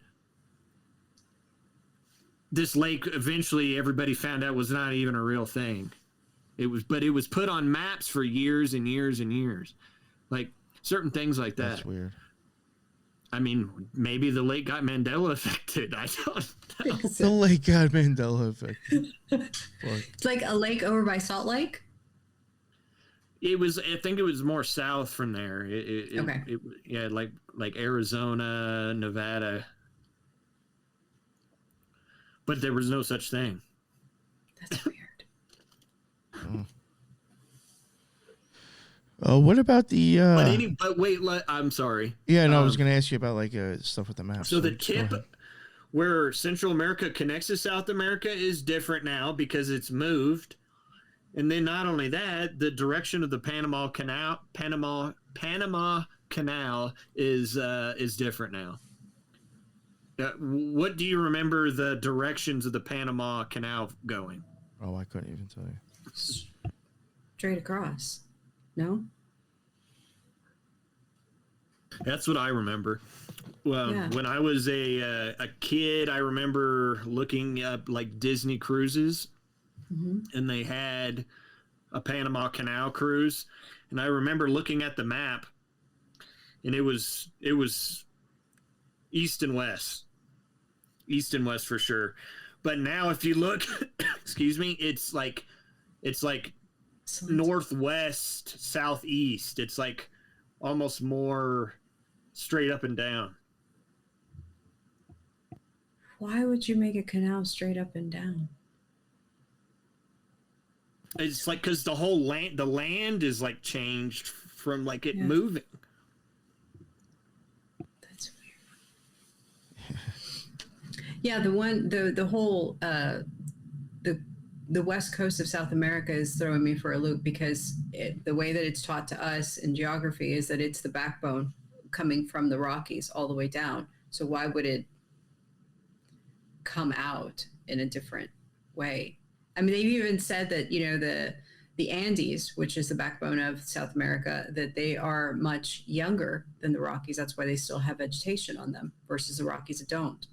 this lake eventually everybody found out was not even a real thing. It was put on maps for years and years and years, like certain things like that. That's weird. I mean, maybe the lake got Mandela affected. I don't know. The lake got Mandela affected. It's like a lake over by Salt Lake. I think it was more south from there. Okay. Yeah, like Arizona, Nevada. But there was no such thing. That's weird. What about the? But wait, I'm sorry. Yeah, no, I was going to ask you about like stuff with the map. So the tip where Central America connects to South America is different now because it's moved, and then not only that, the direction of the Panama Canal is different now. What do you remember the directions of the Panama Canal going? Oh, I couldn't even tell you. Straight across. No? That's what I remember. Well, yeah. When I was a kid, I remember looking up like Disney cruises, and they had a Panama Canal cruise, and I remember looking at the map, and it was east and west for sure. But now, if you look, excuse me, it's like northwest, southeast. It's like almost more straight up and down. Why would you make a canal straight up and down? It's like because the land is like changed from like it moving. That's weird. Yeah, the whole the west coast of South America is throwing me for a loop because the way that it's taught to us in geography is that it's the backbone coming from the Rockies all the way down. So why would it come out in a different way? I mean, they've even said that, the Andes, which is the backbone of South America, that they are much younger than the Rockies. That's why they still have vegetation on them versus the Rockies that don't.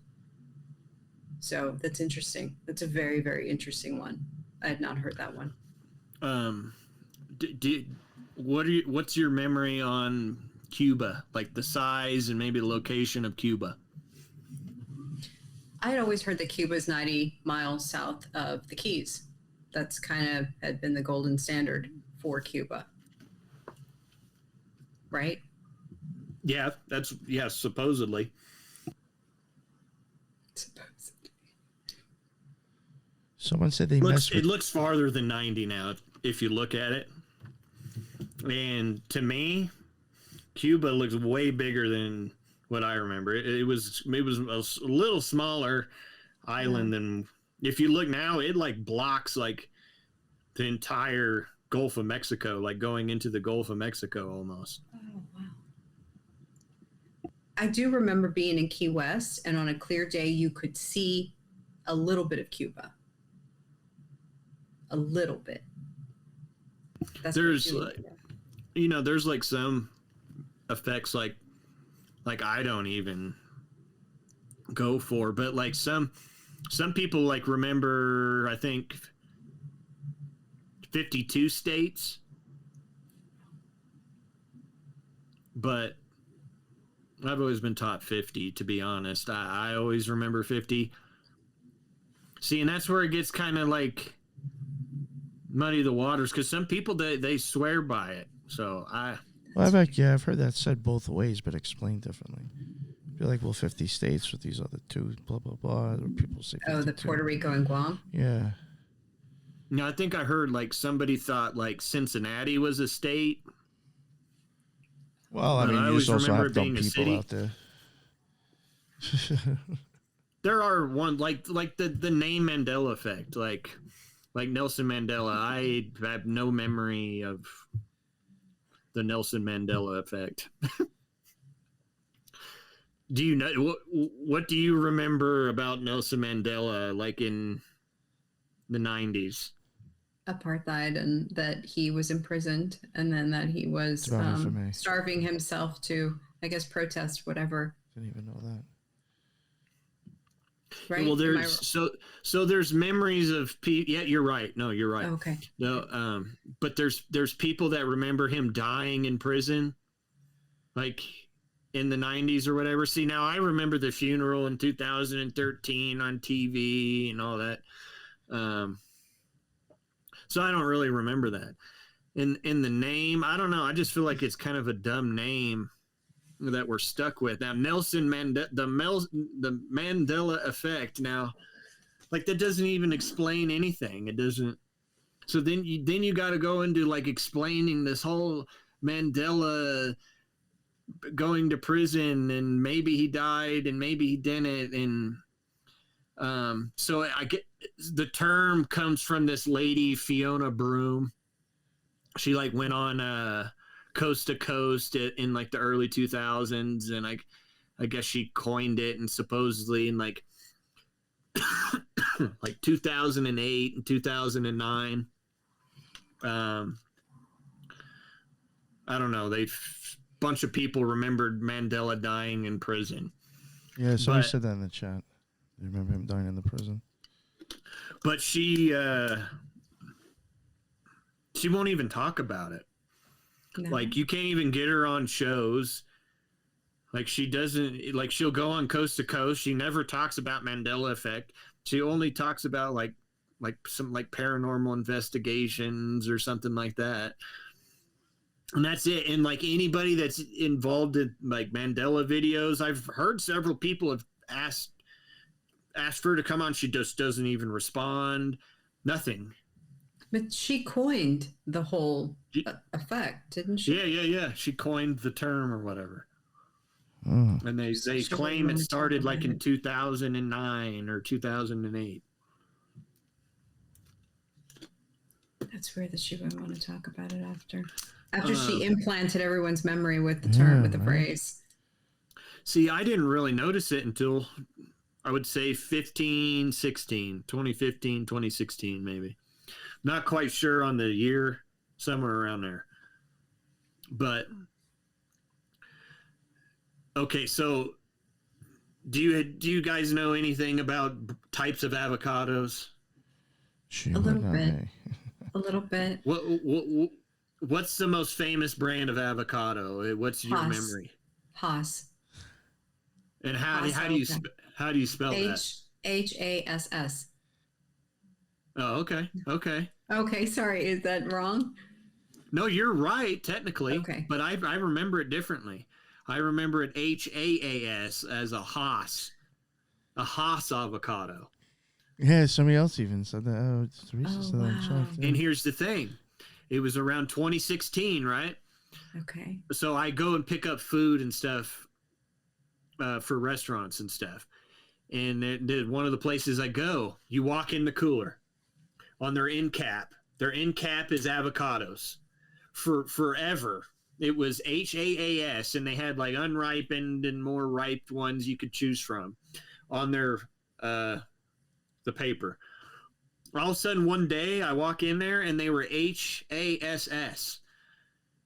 So that's interesting. That's a very, very interesting one. I had not heard that one. What's your memory on Cuba? Like the size and maybe the location of Cuba? I had always heard that Cuba is 90 miles south of the Keys. That's kind of had been the golden standard for Cuba. Right? Yeah, supposedly. Someone said it looks farther than 90 now if you look at it. And to me, Cuba looks way bigger than what I remember. It was a little smaller island than. If you look now, it like blocks like the entire Gulf of Mexico, like going into the Gulf of Mexico almost. Oh, wow. I do remember being in Key West, and on a clear day, you could see a little bit of Cuba. A little bit. There's like, there's like some effects like I don't even go for, but like some people like remember, I think 52 states, but I've always been taught 50, to be honest. I always remember 50. See, and that's where it gets kind of like muddy the waters, because some people they swear by it. So I've heard that said both ways, but explained differently. I feel like, well, 50 states with these other two, blah blah blah. Or people say 52. the Puerto Rico and Guam. Yeah. No, I think I heard like somebody thought like Cincinnati was a state. Well, I mean, you just also have dumb people out there. There are one like the name Mandela Effect, like Nelson Mandela. I have no memory of the Nelson Mandela Effect. Do you know what do you remember about Nelson Mandela, like in the 90s? Apartheid, and that he was imprisoned, and then that he was starving himself to, I guess, protest whatever. Didn't even know that. Right? Well, so there's memories of people. Yeah, you're right. No, you're right. Oh, okay. No, but there's people that remember him dying in prison, like in the 90s or whatever. See, now I remember the funeral in 2013 on TV and all that. So I don't really remember that. In the name, I don't know. I just feel like it's kind of a dumb name that we're stuck with. Now, Nelson Mandela, the Mandela Effect. Now, like that doesn't even explain anything. It doesn't. So then you got to go into like explaining this whole Mandela going to prison, and maybe he died and maybe he didn't, and so I get the term comes from this lady, Fiona Broom. She like went on Coast to Coast in like the early 2000s, and I guess she coined it, and supposedly in like like 2008 and 2009, I don't know, bunch of people remembered Mandela dying in prison. Yeah, somebody said that in the chat. You remember him dying in the prison? But she won't even talk about it. No. Like, you can't even get her on shows. Like, she doesn't, like, she'll go on Coast to Coast. She never talks about Mandela Effect. She only talks about like some like paranormal investigations or something like that. And that's it. And like anybody that's involved in like Mandela videos, I've heard several people have asked for her to come on. She just doesn't even respond. Nothing. But she coined the whole effect, didn't she? Yeah. She coined the term or whatever. Oh. And they claim it started like in 2009 or 2008. That's weird that she wouldn't want to talk about it after she implanted everyone's memory with the term, with the phrase. See, I didn't really notice it until I would say 2015, 2016 maybe. Not quite sure on the year, somewhere around there. But okay, so do you guys know anything about types of avocados? A little bit. A little bit. What's the most famous brand of avocado? What's your memory? Hass. And how do you spell that? Hass. Oh, okay. Okay, sorry. Is that wrong? No, you're right, technically. Okay. But I remember it differently. I remember it HAAS as a Hass. A Hass avocado. Yeah, somebody else even said that. Oh, Teresa said that. And here's the thing. It was around 2016, right? Okay. So I go and pick up food and stuff for restaurants and stuff. And one of the places I go, you walk in the cooler on their end cap. Their end cap is avocados. For forever, it was HAAS, and they had like unripened and more ripe ones you could choose from on their the paper. All of a sudden, one day, I walk in there, and they were HASS.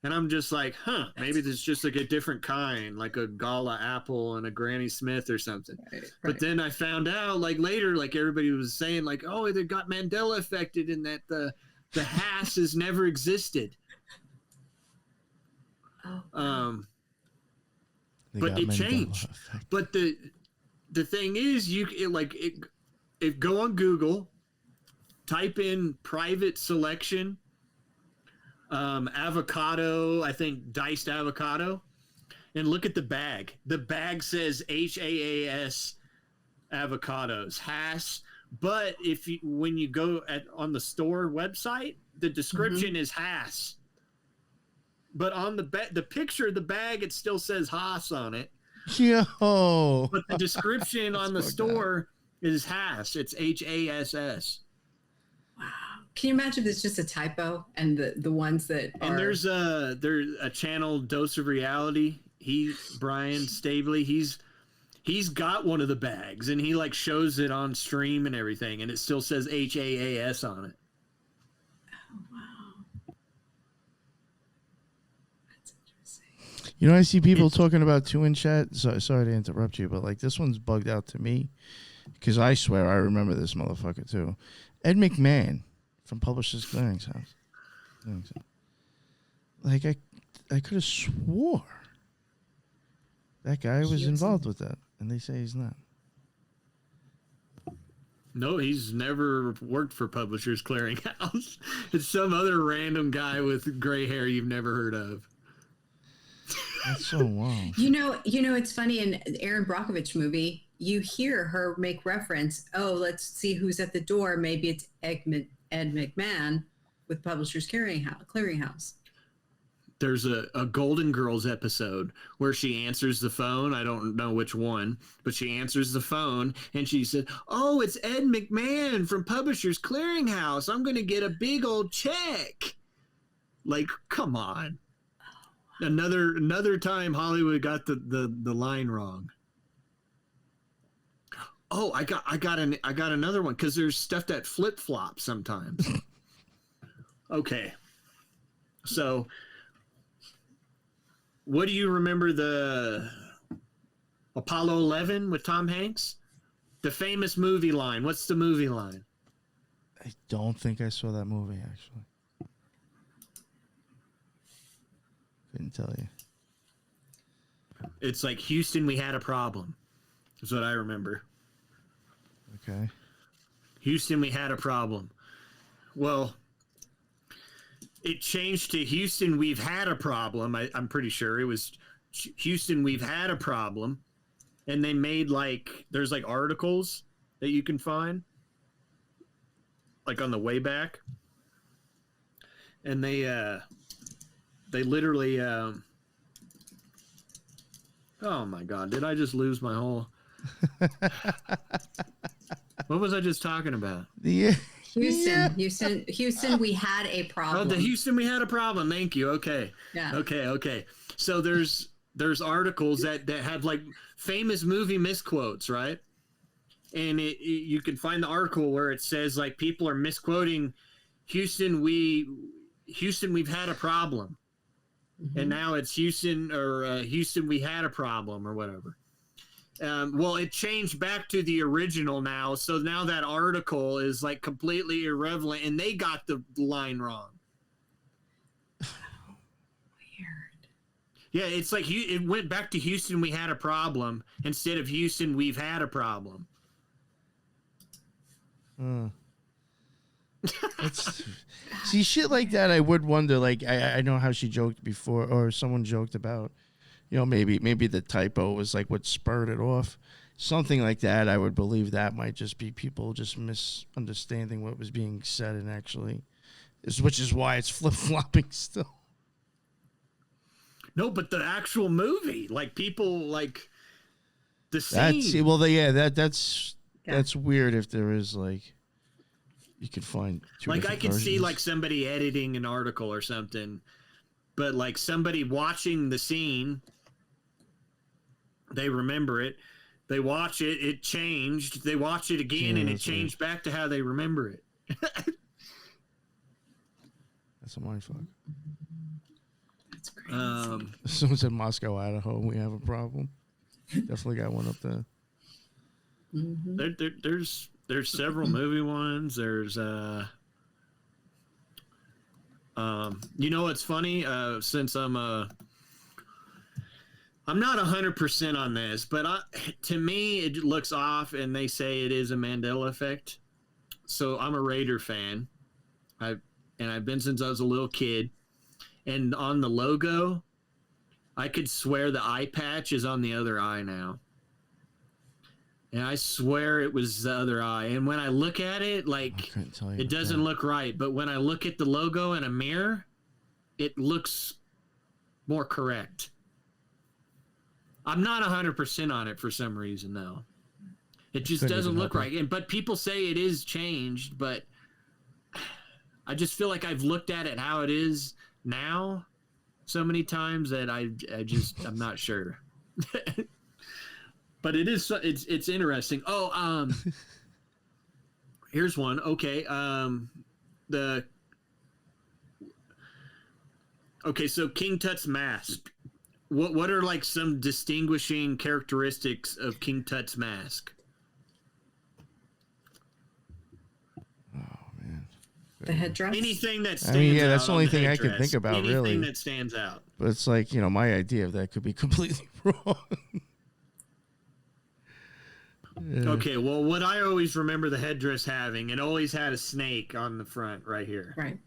And I'm just like, maybe there's just like a different kind, like a Gala apple and a Granny Smith or something. Right. But then I found out, like later, like everybody was saying, like, oh, they got Mandela affected, and that the Hass has never existed. Oh. But it changed. But the thing is, if go on Google, type in private selection. Avocado, I think diced avocado, and look at the bag. The bag says HAAS avocados, Hass. But when you go on the store website, the description is Hass. But on the picture of the bag, it still says Haas on it. Yo. But the description on the store is Hass. It's HASS. Wow. Can you imagine if it's just a typo and the ones that are... And there's a channel, Dose of Reality. Brian Stabley, he's got one of the bags, and he like shows it on stream and everything, and it still says HAAS on it. Oh, wow. That's interesting. You know, I see people talking about too in chat. Sorry to interrupt you, but like this one's bugged out to me because I swear I remember this motherfucker too. Ed McMahon from Publishers Clearinghouse. Like I could have swore that guy was involved with that, and they say he's not. No, he's never worked for Publishers Clearinghouse. It's some other random guy with gray hair you've never heard of. That's so wild. You know, it's funny in the Aaron Brockovich movie, you hear her make reference, oh, let's see who's at the door. Maybe it's Ed McMahon with Publishers Clearinghouse. There's a Golden Girls episode where she answers the phone. I don't know which one, but she answers the phone and she said, oh, it's Ed McMahon from Publishers Clearinghouse. I'm going to get a big old check. Like, come on. Another time Hollywood got the line wrong. Oh, I got another one because there's stuff that flip-flops sometimes. Okay. So what do you remember the Apollo 11 with Tom Hanks? The famous movie line. What's the movie line? I don't think I saw that movie, actually. Couldn't tell you. It's like, Houston, we had a problem. Is what I remember. Okay. Houston, we had a problem. Well, it changed to Houston, we've had a problem. I'm pretty sure it was Houston, we've had a problem. And they made there's articles that you can find on the way back. And they literally, oh my God, did I just lose my whole, what was I just talking about? Yeah. Houston, we had a problem. Oh, the Houston, we had a problem. Thank you. Okay. Yeah. Okay. So there's articles that have famous movie misquotes, right? And you can find the article where it says people are misquoting Houston, we've had a problem. Mm-hmm. And now it's Houston or Houston, we had a problem or whatever. Well, it changed back to the original now. So now that article is completely irrelevant and they got the line wrong. Weird. Yeah, it's it went back to Houston, we had a problem instead of Houston, we've had a problem. See, shit like that, I would wonder. I know how she joked before, or someone joked about, maybe the typo was what spurred it off. Something like that, I would believe that might just be people just misunderstanding what was being said and actually which is why it's flip-flopping still. No, but the actual movie, like people like the scene. That's weird if there is like you could find two like I could versions. see like somebody editing an article or something, but like somebody watching the scene, they remember it. They watch it, it changed. They watch it again, and it changed back to how they remember it. That's a mindfuck. That's crazy. Someone said Moscow, Idaho. We have a problem. Definitely got one up there. There's several movie ones. There's you know what's funny? Since I'm not 100% on this, but to me it looks off, and they say it is a Mandela effect. So I'm a Raider fan. I've been since I was a little kid. And on the logo, I could swear the eye patch is on the other eye now. And I swear it was the other eye. And when I look at it, like, it doesn't look right. But when I look at the logo in a mirror, it looks more correct. I'm not 100% on it for some reason, though. It just doesn't look right. But people say it is changed, but I just feel like I've looked at it how it is now so many times that I'm not sure. But it's interesting. Here's one. Okay. So King Tut's mask. What are like some distinguishing characteristics of King Tut's mask? The headdress? Anything that stands out. That's the only thing I headdress. can think about, Anything really. that stands out. But it's like, my idea of that could be completely wrong. Yeah. Okay, well, what I always remember the headdress having, it always had a snake on the front right here. Right.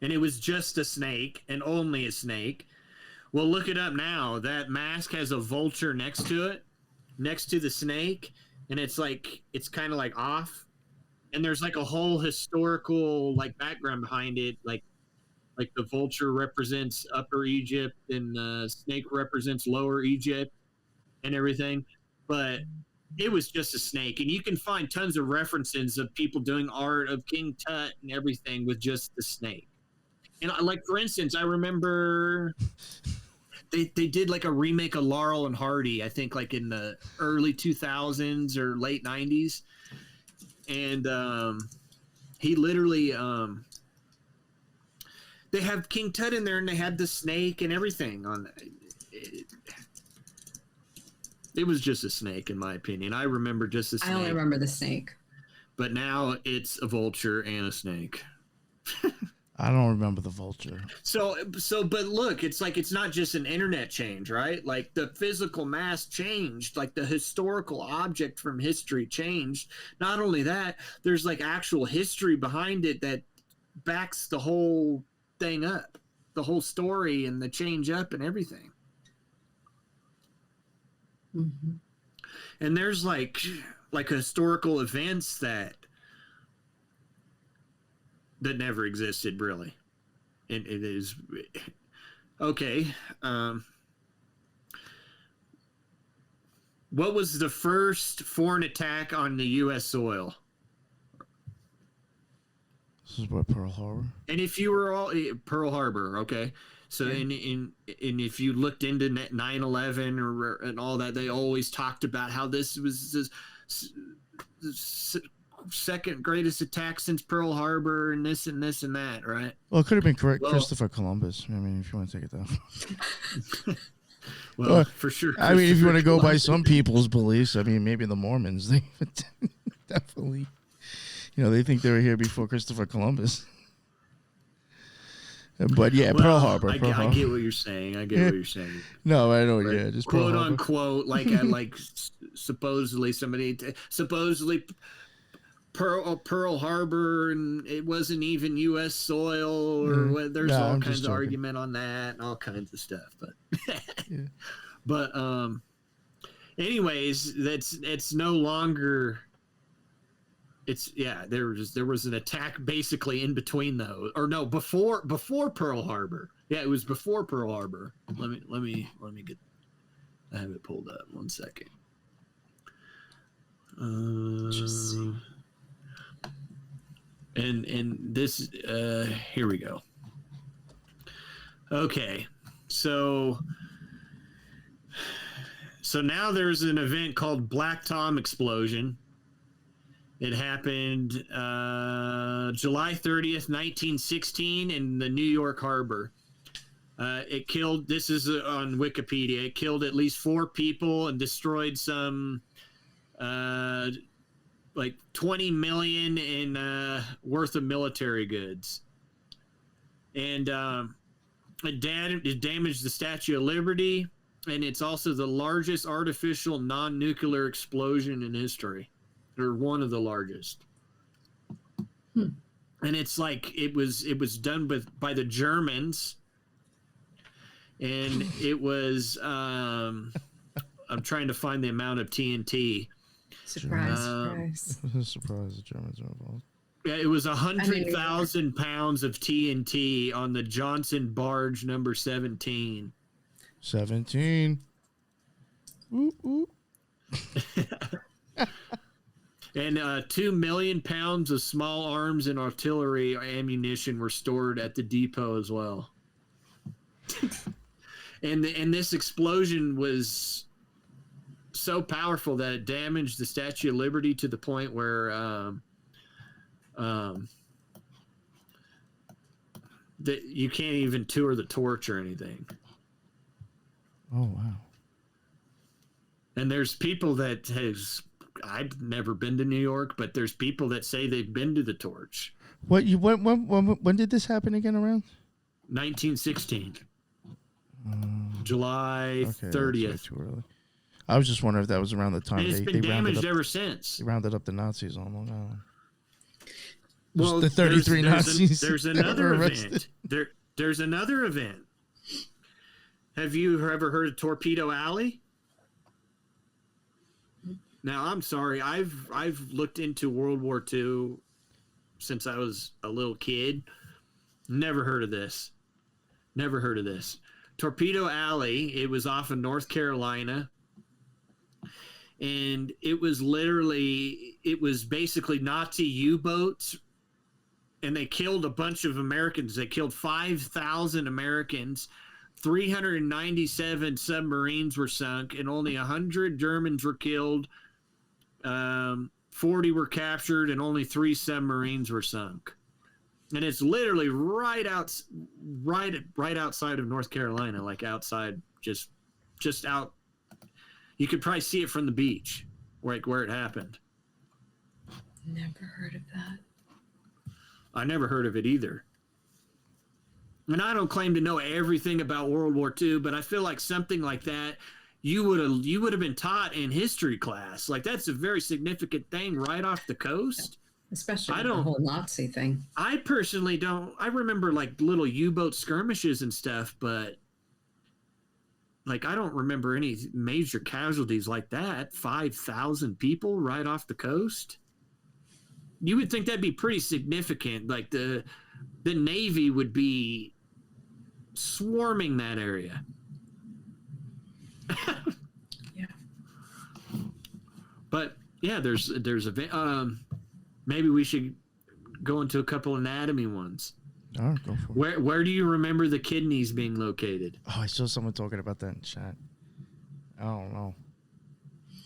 And it was just a snake and only a snake. Well, look it up now. That mask has a vulture next to it, next to the snake, and it's kind of like off. And there's like a whole historical like background behind it, like the vulture represents Upper Egypt and the snake represents Lower Egypt and everything. But it was just a snake, and you can find tons of references of people doing art of King Tut and everything with just the snake. And like, for instance, I remember they did like a remake of Laurel and Hardy, I think like in the early 2000s or late 90s. And he literally they have King Tut in there, and they had the snake and everything on it. It was just a snake, in my opinion. I remember just a snake. I only remember the snake. But now it's a vulture and a snake. I don't remember the vulture. But look, it's like, it's not just an internet change, right? Like the physical mask changed, like the historical object from history changed. Not only that, there's like actual history behind it that backs the whole thing up, the whole story and the change up and everything. Mm-hmm. And there's like historical events that never existed, really. And it is okay. What was the first foreign attack on the U.S. soil? This is what, Pearl Harbor? And if you were all Pearl Harbor, okay. So in if you looked into 9/11 and all that, they always talked about how this was this second greatest attack since Pearl Harbor, and this and this and that, right? Well, it could have been Christopher Columbus. I mean, if you want to take it that. Well, for sure. I mean, if you want to go by some people's beliefs, I mean, maybe the Mormons, they definitely, they think they were here before Christopher Columbus. But yeah, well, Pearl Harbor. I get what you're saying. No, I know. Right? Yeah, just quote unquote, like supposedly Pearl Harbor, and it wasn't even U.S. soil, or there's all kinds of argument on that and all kinds of stuff. But but anyways, it's no longer there was an attack basically in between those, or no, before Pearl Harbor. Yeah, it was before Pearl Harbor. Let me get. I have it pulled up. 1 second. And this here we go. Okay, so now there's an event called Black Tom Explosion. It happened July 30th, 1916 in the New York Harbor. It killed, this is on Wikipedia, it killed at least 4 people and destroyed some like 20 million in worth of military goods. And it damaged the Statue of Liberty, and it's also the largest artificial non-nuclear explosion in history, or one of the largest. And it's like it was done by the Germans, and it was I'm trying to find the amount of TNT. Surprise. Surprise, the Germans are involved. Yeah, it was 100,000 pounds of TNT on the Johnson barge number 17. 17. Ooh, ooh. And 2 million pounds of small arms and artillery ammunition were stored at the depot as well. And this explosion was so powerful that it damaged the Statue of Liberty to the point where that you can't even tour the torch or anything. Oh wow! And there's people that I've never been to New York, but there's people that say they've been to the torch. When did this happen again? Around 1916, July 30th. Too early. I was just wondering if that was around the time and it's been damaged ever since. They rounded up the Nazis on Long Island. Well, the 33 Nazis. There's another event. There's another event. Have you ever heard of Torpedo Alley? Now, I'm sorry. I've looked into World War II since I was a little kid. Never heard of this. Never heard of this. Torpedo Alley, it was off of North Carolina. And it was basically Nazi U-boats. And they killed a bunch of Americans. They killed 5,000 Americans. 397 submarines were sunk, and only 100 Germans were killed. 40 were captured, and only 3 submarines were sunk. And it's literally right outside of North Carolina, like outside, just out. You could probably see it from the beach, where it happened. Never heard of that. I never heard of it either. And I don't claim to know everything about World War II, but I feel like something like that you would have been taught in history class. Like, that's a very significant thing right off the coast. Especially the whole Nazi thing. I personally don't. I remember like little U-boat skirmishes and stuff, but like I don't remember any major casualties like that. 5,000 people right off the coast. You would think that'd be pretty significant. Like the Navy would be swarming that area. Yeah. But yeah, there's a maybe we should go into a couple anatomy ones. All right, go for it. Where do you remember the kidneys being located? Oh, I saw someone talking about that in chat. I don't know.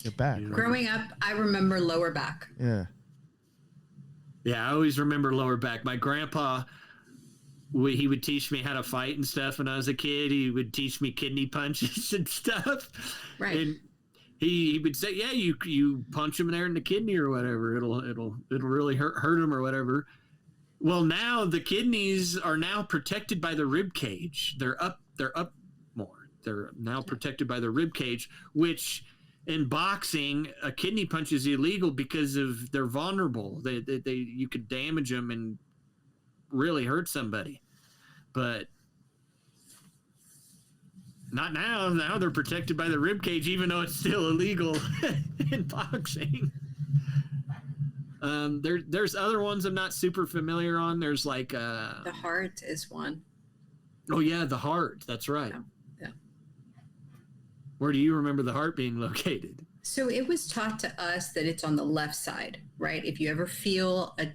Your back. Right? Growing up, I remember lower back. Yeah. Yeah, I always remember lower back. My grandpa, he would teach me how to fight and stuff when I was a kid. He would teach me kidney punches and stuff. Right. And he would say, "Yeah, you punch him there in the kidney or whatever. It'll really hurt him or whatever." Well, now the kidneys are now protected by the rib cage. They're up more. They're now protected by the rib cage, which in boxing, a kidney punch is illegal because they're vulnerable. They you could damage them and really hurt somebody. But not now. Now they're protected by the rib cage, even though it's still illegal in boxing. There's other ones I'm not super familiar on. There's like The heart is one. oh yeah, the heart. That's right. Yeah. Where do you remember the heart being located? So it was taught to us that it's on the left side, right? If you ever feel a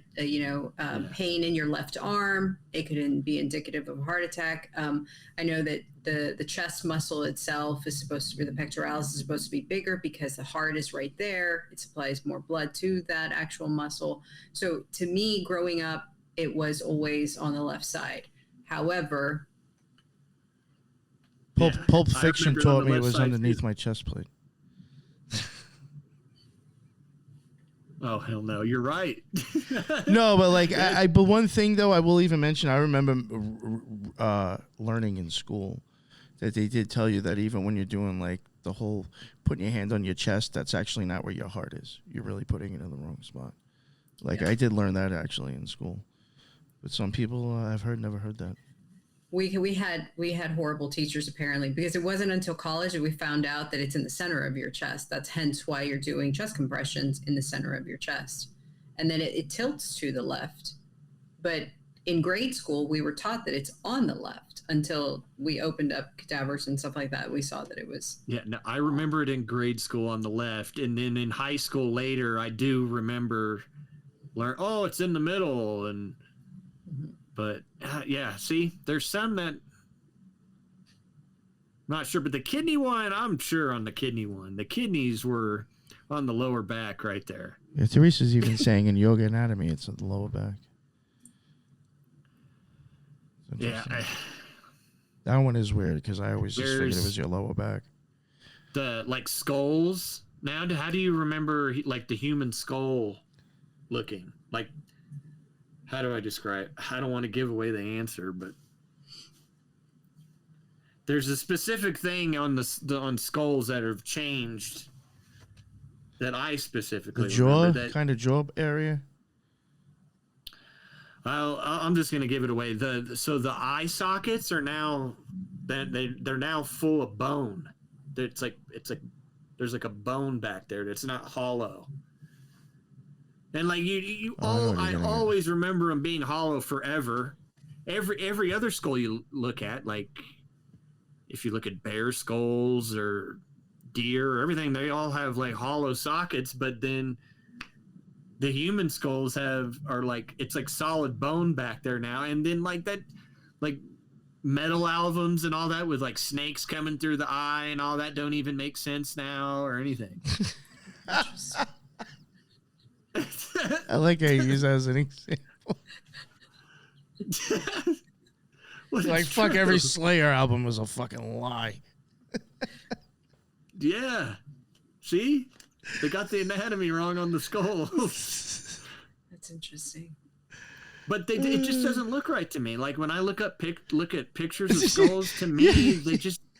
pain in your left arm, it could be indicative of a heart attack. I know that the chest muscle itself is supposed to be, the pectoralis is supposed to be bigger because the heart is right there. It supplies more blood to that actual muscle. So to me, growing up, it was always on the left side. However, Pulp Fiction taught me it was side, underneath too. my chest plate. Oh hell no, you're right. No, but like but one thing though I will even mention, I remember learning in school that they did tell you that even when you're doing like the whole putting your hand on your chest, that's actually not where your heart is. You're really putting it in the wrong spot. Like I did learn that actually in school, but some people I've never heard that. we had horrible teachers apparently, because it wasn't until college that we found out that it's in the center of your chest. That's hence why you're doing chest compressions in the center of your chest, and then it tilts to the left. But in grade school, we were taught that it's on the left until we opened up cadavers and stuff like that. We saw that it was. Yeah, no, I remember it in grade school on the left, and then in high school later, I do remember it's in the middle, and but yeah, see, there's some that I'm not sure, but the kidney one, I'm sure on the kidney one, the kidneys were on the lower back right there. Yeah, Teresa's even saying in Yoga Anatomy it's at the lower back. Yeah, that one is weird because I always just figured it was your lower back. The like skulls. Now, how do you remember like the human skull looking? Like, how do I describe? I don't want to give away the answer, but there's a specific thing on on skulls that have changed that I specifically the jaw, kind of jaw area. I'm just gonna give it away. So the eye sockets are now they're now full of bone. It's like there's like a bone back there that's not hollow. And like I always remember them being hollow forever. Every other skull you look at, like if you look at bear skulls or deer or everything, they all have like hollow sockets, but then the human skulls are like, it's like solid bone back there now. And then like that, like metal albums and all that with like snakes coming through the eye and all that don't even make sense now or anything. I like how you use that as an example. Like, fuck, true. every Slayer album was a fucking lie. Yeah. See? They got the anatomy wrong on the skulls. That's interesting. But it just doesn't look right to me. Like when I look at pictures of skulls, to me,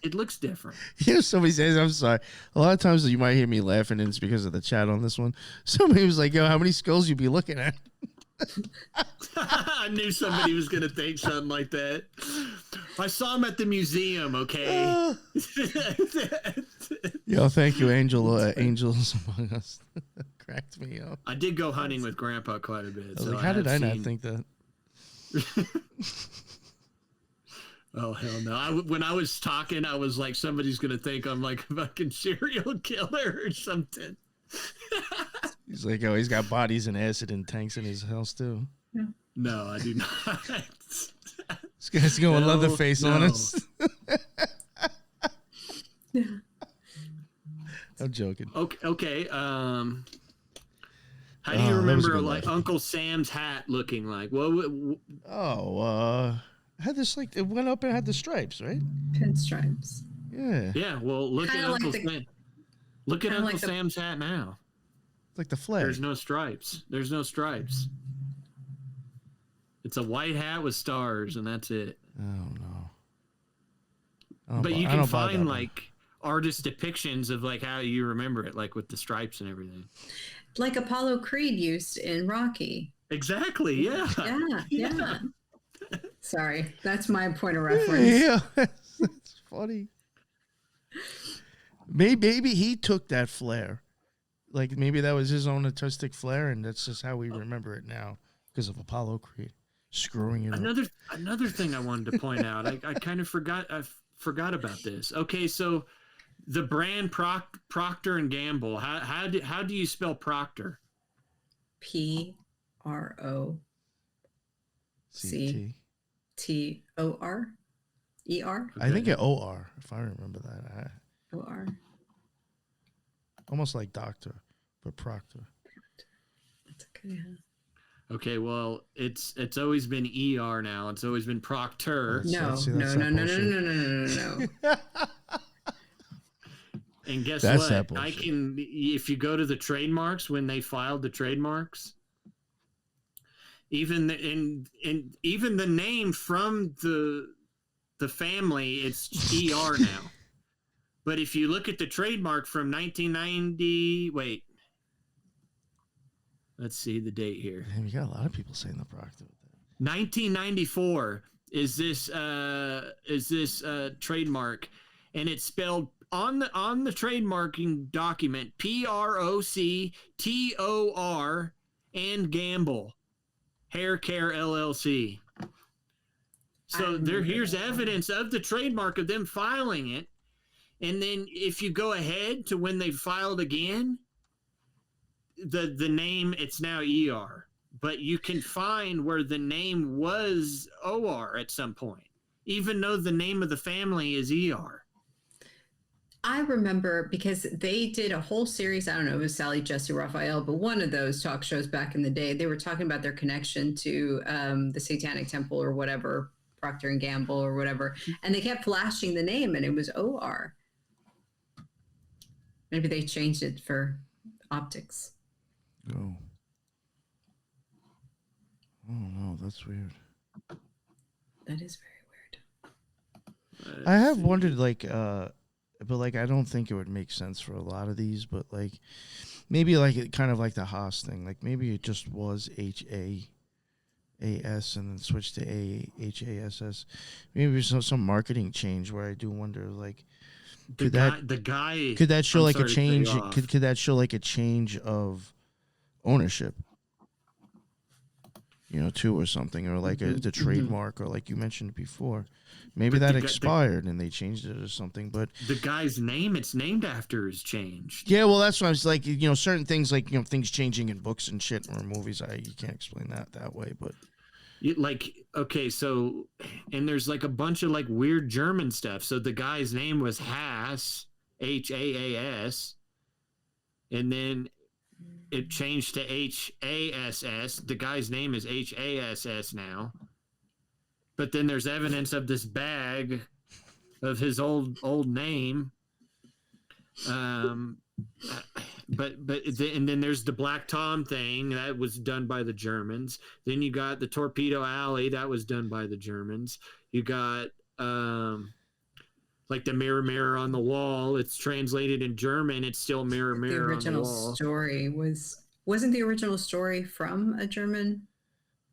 it looks different. You know, somebody says, I'm sorry. A lot of times you might hear me laughing, and it's because of the chat on this one. Somebody was like, yo, how many skulls you be looking at? I knew somebody was going to think something like that. I saw him at the museum, okay? Yo, thank you, Angels Among Us. Cracked me up. I did go hunting with Grandpa quite a bit. I was like, how did I not think that? Oh, hell no. When I was talking, I was like, somebody's going to think I'm like a fucking serial killer or something. He's like, oh, he's got bodies and acid and tanks in his house, too. No, I do not. This guy's going Leatherface on us. Yeah. I'm joking. Okay. How do you remember like Uncle Sam's hat looking like? Had this like, it went up and had the stripes, right? Pinstripes. Yeah. Yeah. Well, look Kinda at like Uncle Sam. Look at Uncle Sam's hat now. It's like the flag. There's no stripes. It's a white hat with stars, and that's it. Oh no. But you can find like artist depictions of like how you remember it, like with the stripes and everything. Like Apollo Creed used in Rocky. Exactly. Yeah. Yeah. Sorry, that's my point of reference. Yeah, that's funny. Maybe he took that flair. Like maybe that was his own artistic flair, and that's just how we remember it now because of Apollo Creed screwing it up. Another thing I wanted to point out. I kind of forgot. I forgot about this. Okay, so the brand Procter and Gamble. How do you spell Procter? PROCTOR. I think it OR, if I remember that. OR. Almost like doctor, but Proctor. That's okay. Huh? Okay, well, it's always been ER now. It's always been Procter. No. And guess That's what? that bullshit. If you go to the trademarks when they filed the trademarks, even the name from the family, it's ER now. But if you look at the trademark from 1990, wait, let's see the date here. Damn, you got a lot of people saying the Proctor. 1994 is this trademark, and it's spelled on the trademarking document PROCTOR and Gamble Hair Care LLC. So here's evidence of the trademark of them filing it. And then if you go ahead to when they filed again, the name, it's now ER. But you can find where the name was OR at some point, even though the name of the family is ER. I remember because they did a whole series. I don't know, it was Sally, Jesse, Raphael, but one of those talk shows back in the day, they were talking about their connection to the Satanic Temple or whatever, Procter and Gamble or whatever. And they kept flashing the name and it was OR. Maybe they changed it for optics. Oh. Oh no, that's weird. That is very weird. I have wondered, but I don't think it would make sense for a lot of these, but like maybe like it kind of like the Haas thing, like maybe it just was HAAS and then switched to HASS. Maybe some marketing change where I do wonder like could that show like a change? Could that show like a change of ownership? Too, or something, or like the trademark, or like you mentioned before, maybe that expired and they changed it or something. But the guy's name it's named after is changed. Yeah, well, that's what I was like. Certain things like things changing in books and shit or movies. You can't explain that way, but. Okay, so, and there's like a bunch of like weird German stuff. So the guy's name was Haas, HAAS, and then it changed to HASS. The guy's name is HASS now. But then there's evidence of this bag of his old name. And then there's the Black Tom thing that was done by the Germans. Then you got the Torpedo Alley that was done by the Germans. You got like the mirror on the wall. It's translated in German. It's still mirror on the wall. The original story wasn't the original story from a German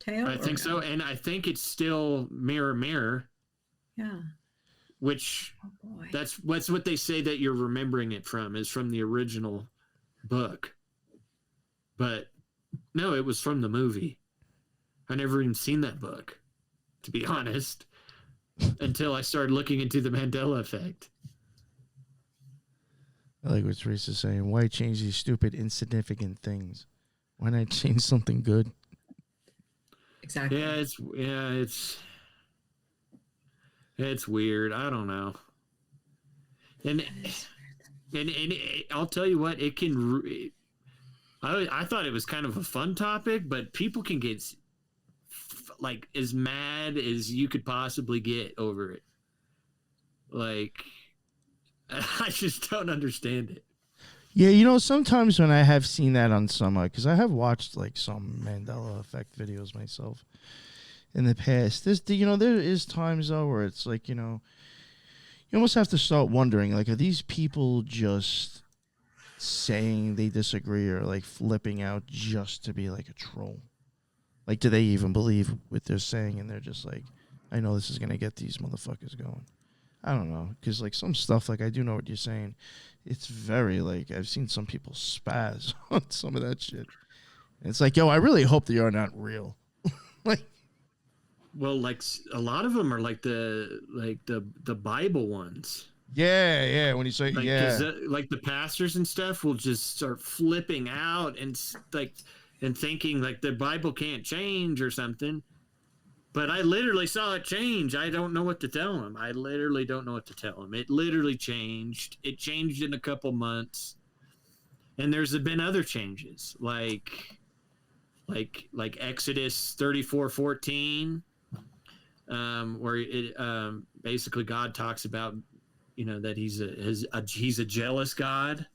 tale? I think so, and I think it's still mirror. Yeah. Which that's what they say that you're remembering it from is from the original book. But no, it was from the movie. I never even seen that book, to be honest, until I started looking into the Mandela Effect. I like what Teresa's saying. Why change these stupid, insignificant things? Why not change something good? Exactly. It's weird. I don't know. And I'll tell you what, it can. I thought it was kind of a fun topic, but people can get like as mad as you could possibly get over it. Like, I just don't understand it. Yeah, sometimes when I have seen that on some, because I have watched like some Mandela Effect videos myself in the past. There is times though where it's like, you almost have to start wondering, like, are these people just saying they disagree or like flipping out just to be like a troll? Like, do they even believe what they're saying? And they're just like, I know this is going to get these motherfuckers going. I don't know, because like some stuff, like I do know what you're saying. It's very like I've seen some people spaz on some of that shit. And it's like, yo, I really hope they are not real. Like, well, like a lot of them are like the Bible ones. yeah. When you say Like, yeah, like the pastors and stuff will just start flipping out and thinking like the Bible can't change or something. But I literally saw it change. I don't know what to tell them. I literally don't know what to tell them. It literally changed. It changed in a couple months, and there's been other changes like Exodus 34:14, where it basically God talks about, you know, that he's a jealous God.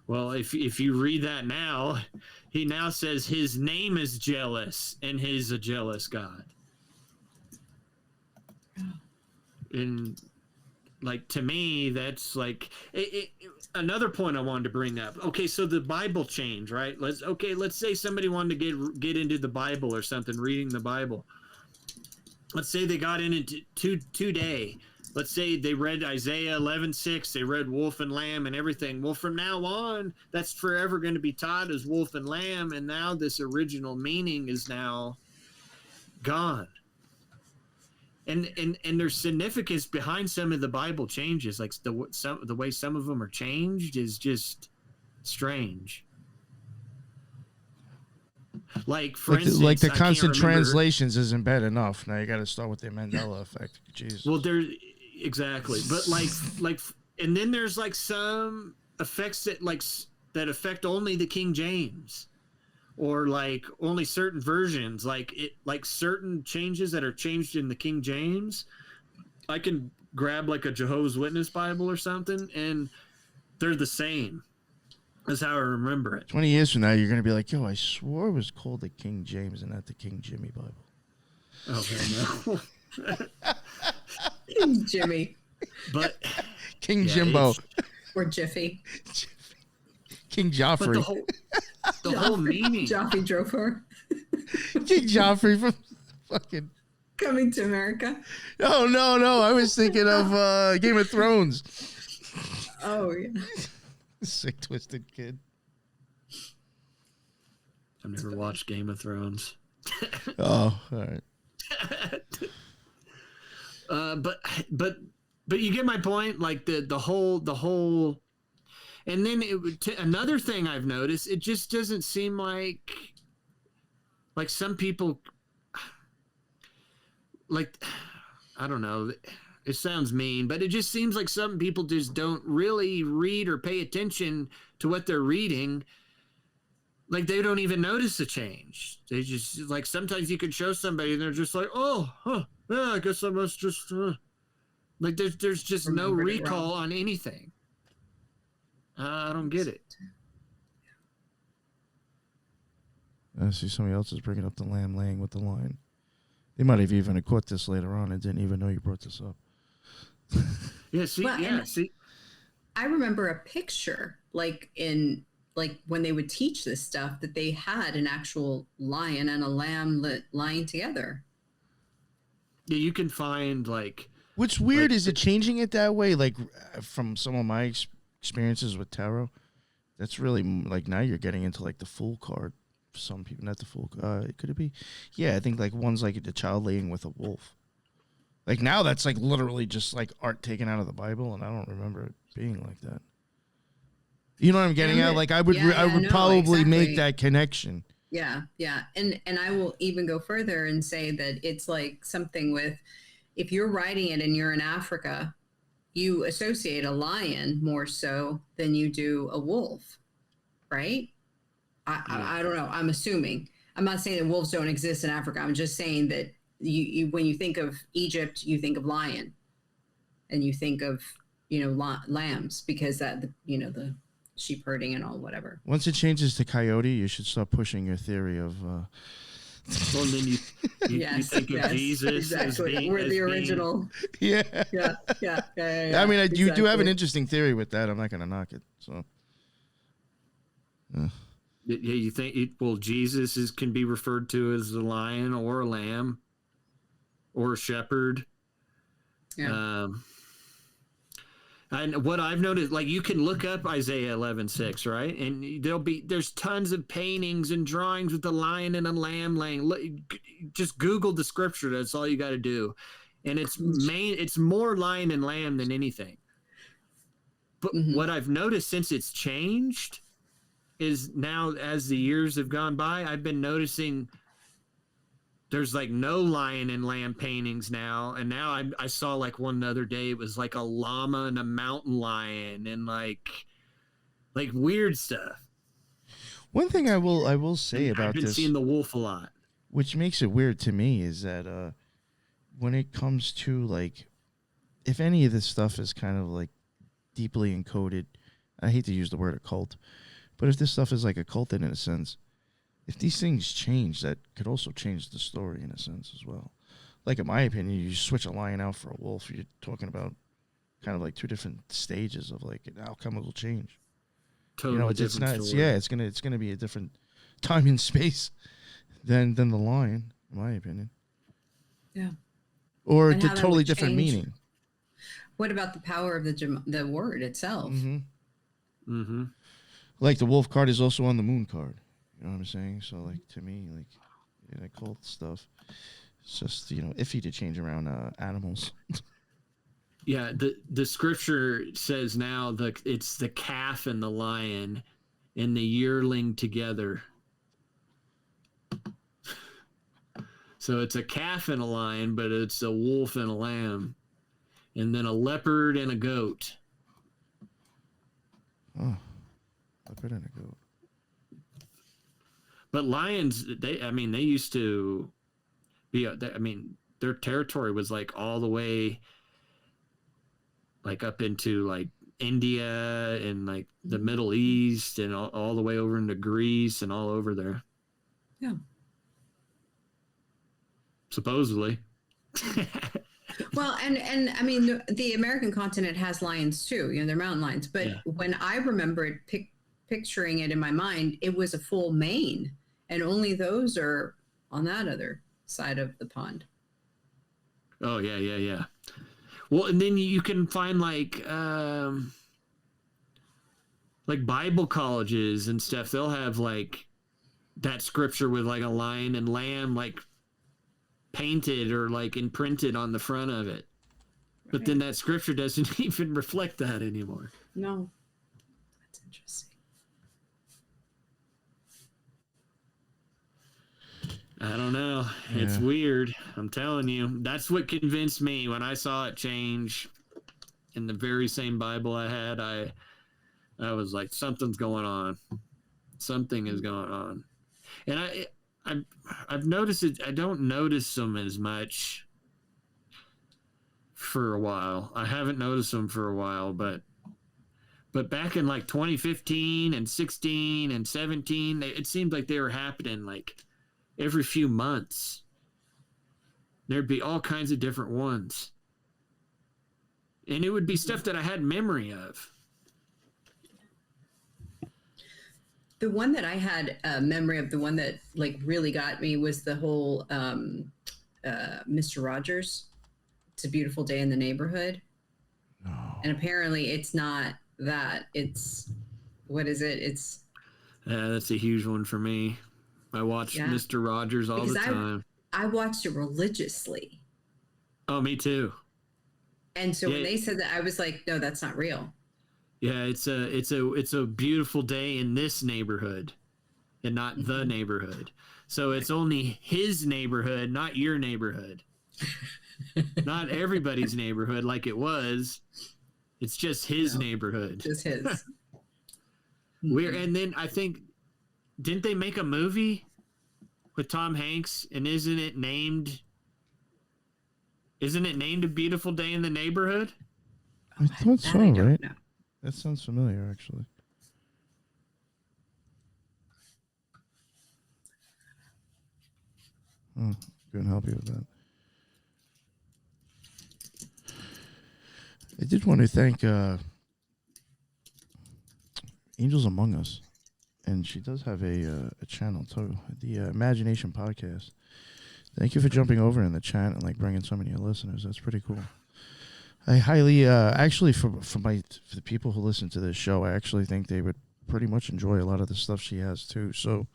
Well, if you read that now, he now says his name is jealous and he's a jealous God. And like, to me, that's like another point I wanted to bring up. Okay, so the Bible changed, right? Let's say somebody wanted to get into the Bible or something, reading the Bible. Let's say they got into today. Let's say they read Isaiah 11:6, they read wolf and lamb and everything. Well, from now on, that's forever going to be taught as wolf and lamb, and now this original meaning is now gone. And there's significance behind some of the Bible changes, like the way some of them are changed is just strange. Like, for instance, like the I constant can't remember- translations isn't bad enough. Now you got to start with the Mandela Effect. Jesus. Well, there exactly, but like, and then there's like some effects that affect only the King James, or like only certain versions, like certain changes that are changed in the King James. I can grab like a Jehovah's Witness Bible or something, and they're the same. That's how I remember it. 20 years from now, you're going to be like, yo, I swore it was called the King James and not the King Jimmy Bible. Oh, no. Jimmy. But King Jimbo. Or Jiffy. King But Joffrey. the whole meaning. Joffrey drove her. King Joffrey from fucking... Coming to America. Oh, no. I was thinking of Game of Thrones. Oh, yeah. Sick, twisted kid. I've never watched Game of Thrones. Oh, all right. But you get my point. Like the whole, and then another thing I've noticed, it just doesn't seem like some people, like, I don't know. It sounds mean, but it just seems like some people just don't really read or pay attention to what they're reading. Like, they don't even notice the change. They just, like, sometimes you can show somebody and they're just like, oh, yeah, I guess I must just, like, there's just no recall on anything. I don't get it. I see somebody else is bringing up the lamb laying with the lion. They might have even caught this later on and didn't even know you brought this up. Yeah, see. I remember a picture, like when they would teach this stuff, that they had an actual lion and a lamb lying together. Yeah, you can find, like... What's weird is it changing it that way, like, from some of my experiences with tarot. That's really, like, now you're getting into, like, the Fool card. For some people, not the Fool. Could it be? Yeah, I think, like, one's, like, the child laying with a wolf. Like, now that's, like, literally just, like, art taken out of the Bible, and I don't remember it being like that. You know what I'm getting at? Like, I would probably make that connection. Yeah. And I will even go further and say that it's like something with, if you're writing it and you're in Africa, you associate a lion more so than you do a wolf, right? I don't know. I'm assuming. I'm not saying that wolves don't exist in Africa. I'm just saying that you when you think of Egypt, you think of lion, and you think of, lambs, because that, the sheep herding and all, whatever. Once it changes to coyote, you should start pushing your theory of. Well, then you think of Jesus exactly. as being, We're the original. Yeah. Yeah. I mean, you do have an exactly. interesting theory with that. I'm not going to knock it. So. Yeah, you think Jesus can be referred to as a lion or a lamb or a shepherd. Yeah. And what I've noticed, like you can look up Isaiah 11:6, right? And there's tons of paintings and drawings with the lion and a lamb laying. Just Google the scripture. That's all you got to do. And it's more lion and lamb than anything. But what I've noticed since it's changed is now, as the years have gone by, I've been noticing there's like no lion and lamb paintings now. And now I saw like one the other day, it was like a llama and a mountain lion and like weird stuff. One thing I will say about I've been this, seeing the wolf a lot, which makes it weird to me, is that when it comes to like, if any of this stuff is kind of like deeply encoded, I hate to use the word occult, but if this stuff is like occulted in a sense, if these things change, that could also change the story in a sense as well. Like, in my opinion, you switch a lion out for a wolf, you're talking about kind of like two different stages of like an alchemical change. totally It's not. It's gonna be a different time and space than the lion, in my opinion. Yeah. Or And a how that totally would different change. meaning. What about the power of the word itself? Like the wolf card is also on the moon card. You know what I'm saying? So like to me, like in occult stuff, it's just iffy to change around animals. Yeah, the scripture says now it's the calf and the lion and the yearling together. So it's a calf and a lion, but it's a wolf and a lamb, and then a leopard and a goat. Oh, leopard and a goat. But lions, they used to be. Their territory was like all the way, like up into like India and like the Middle East and all the way over into Greece and all over there. Yeah. Supposedly. Well, and I mean, the American continent has lions too. They're mountain lions. But when I remember it, picturing it in my mind, it was a full mane, and only those are on that other side of the pond. Oh yeah. Well, and then you can find like Bible colleges and stuff. They'll have like that scripture with like a lion and lamb like painted or like imprinted on the front of it. But then that scripture doesn't even reflect that anymore. No. That's interesting. I don't know. Yeah. It's weird. I'm telling you. That's what convinced me when I saw it change in the very same Bible I had. I was like, something's going on. Something is going on. And I've noticed it. I don't notice them as much for a while. I haven't noticed them for a while, but back in like 2015 and 16 and 17, it seemed like they were happening like every few months. There'd be all kinds of different ones. And it would be stuff that I had memory of. The one that I had a memory of, the one that like really got me, was the whole Mr. Rogers. It's a Beautiful Day in the Neighborhood. Oh. And apparently it's not that. It's, what is it? It's. That's a huge one for me. I watched Mr. Rogers all the time. I watched it religiously. Oh, me too. And so when they said that, I was like, no, that's not real. Yeah, it's a beautiful day in this neighborhood and not the neighborhood. So it's only his neighborhood, not your neighborhood. Not everybody's neighborhood like it was. It's just his neighborhood. Just his. And then I think, didn't they make a movie with Tom Hanks, and isn't it named A Beautiful Day in the Neighborhood? I thought so, right? Know. That sounds familiar, actually. Oh, couldn't help you with that. I did want to thank Angels Among Us, and she does have a channel too, the Imagination Podcast. Thank you for jumping over in the chat and like bringing so many listeners. That's pretty cool. I highly, actually, for the people who listen to this show, I actually think they would pretty much enjoy a lot of the stuff she has too. So,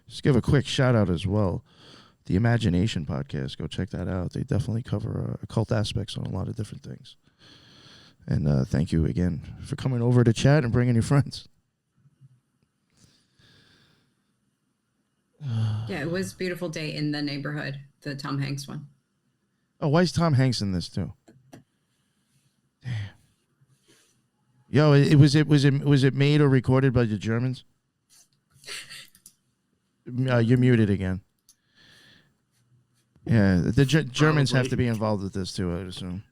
just give a quick shout out as well. The Imagination podcast, go check that out. They definitely cover occult aspects on a lot of different things. And thank you again for coming over to chat and bringing your friends. Yeah, it was a beautiful day in the neighborhood, the Tom Hanks one. Oh, why is Tom Hanks in this too? Damn. Yo, was it made or recorded by the Germans? You're muted again. Yeah, the Germans have to be involved with this too, I would assume.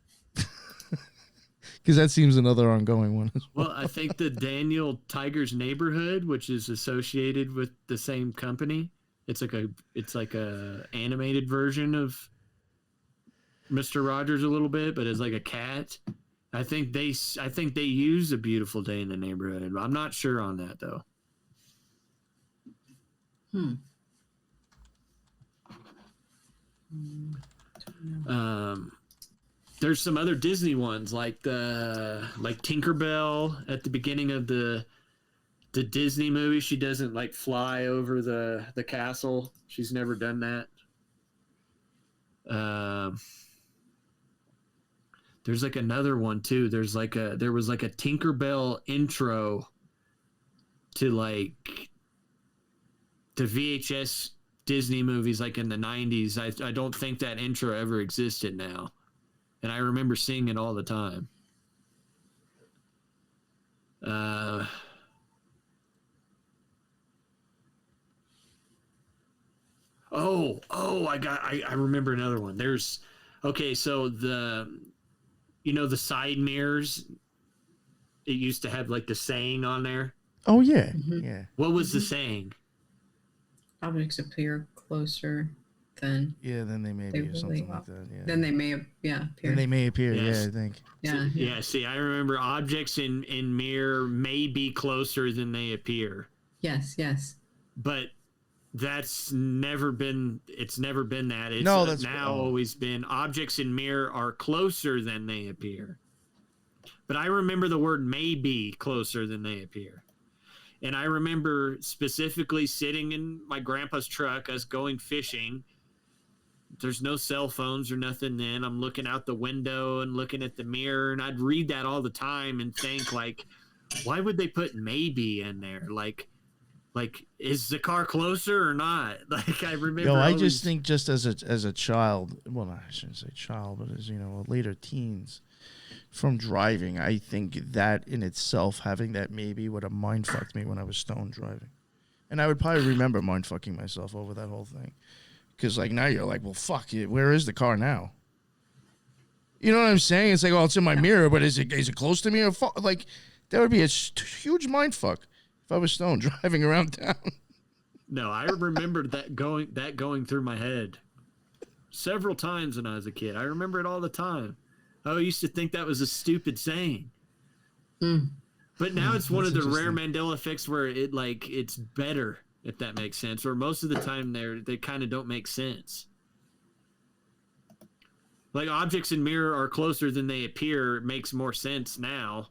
Because that seems another ongoing one as well. Well, I think the Daniel Tiger's Neighborhood, which is associated with the same company, it's like a animated version of Mr. Rogers a little bit, but it's like a cat. I think they use A Beautiful Day in the Neighborhood. I'm not sure on that though. There's some other Disney ones like Tinkerbell at the beginning of the Disney movie. She doesn't like fly over the castle. She's never done that. There's like another one too. There was like a Tinkerbell intro to VHS Disney movies like in the 90s. I don't think that intro ever existed now. And I remember seeing it all the time. I remember another one. So the side mirrors, it used to have like the saying on there. Oh yeah. Mm-hmm. Yeah. What was the saying? Objects appear closer than. Yeah, then they may be or something like that. Yeah. Then they may appear. Then they may appear. Yes. Yeah, I think. Yeah. Yeah. See, I remember objects in mirror may be closer than they appear. Yes. But that's never been. It's never been that. It's that's always been objects in mirror are closer than they appear. But I remember the word may be closer than they appear. And I remember specifically sitting in my grandpa's truck, us going fishing. There's no cell phones or nothing then. I'm looking out the window and looking at the mirror, and I'd read that all the time and think, like, why would they put maybe in there? Like, is the car closer or not? Like, I remember. Yo, I just think just as a child, well, I shouldn't say child, but as, later teens, from driving, I think that in itself, having that maybe would have mind fucked me when I was stoned driving. And I would probably remember mind fucking myself over that whole thing. Because like now you're like, well, fuck, where is the car now? You know what I'm saying? It's like, oh, it's in my mirror, but is it close to me? Or like, that would be a huge mind fuck if I was stoned driving around town. No, I remember that going through my head several times when I was a kid. I remember it all the time. I used to think that was a stupid saying. But now it's one of the rare Mandela effects where it's better, if that makes sense. Or most of the time they kind of don't make sense. Like objects in mirror are closer than they appear. It makes more sense now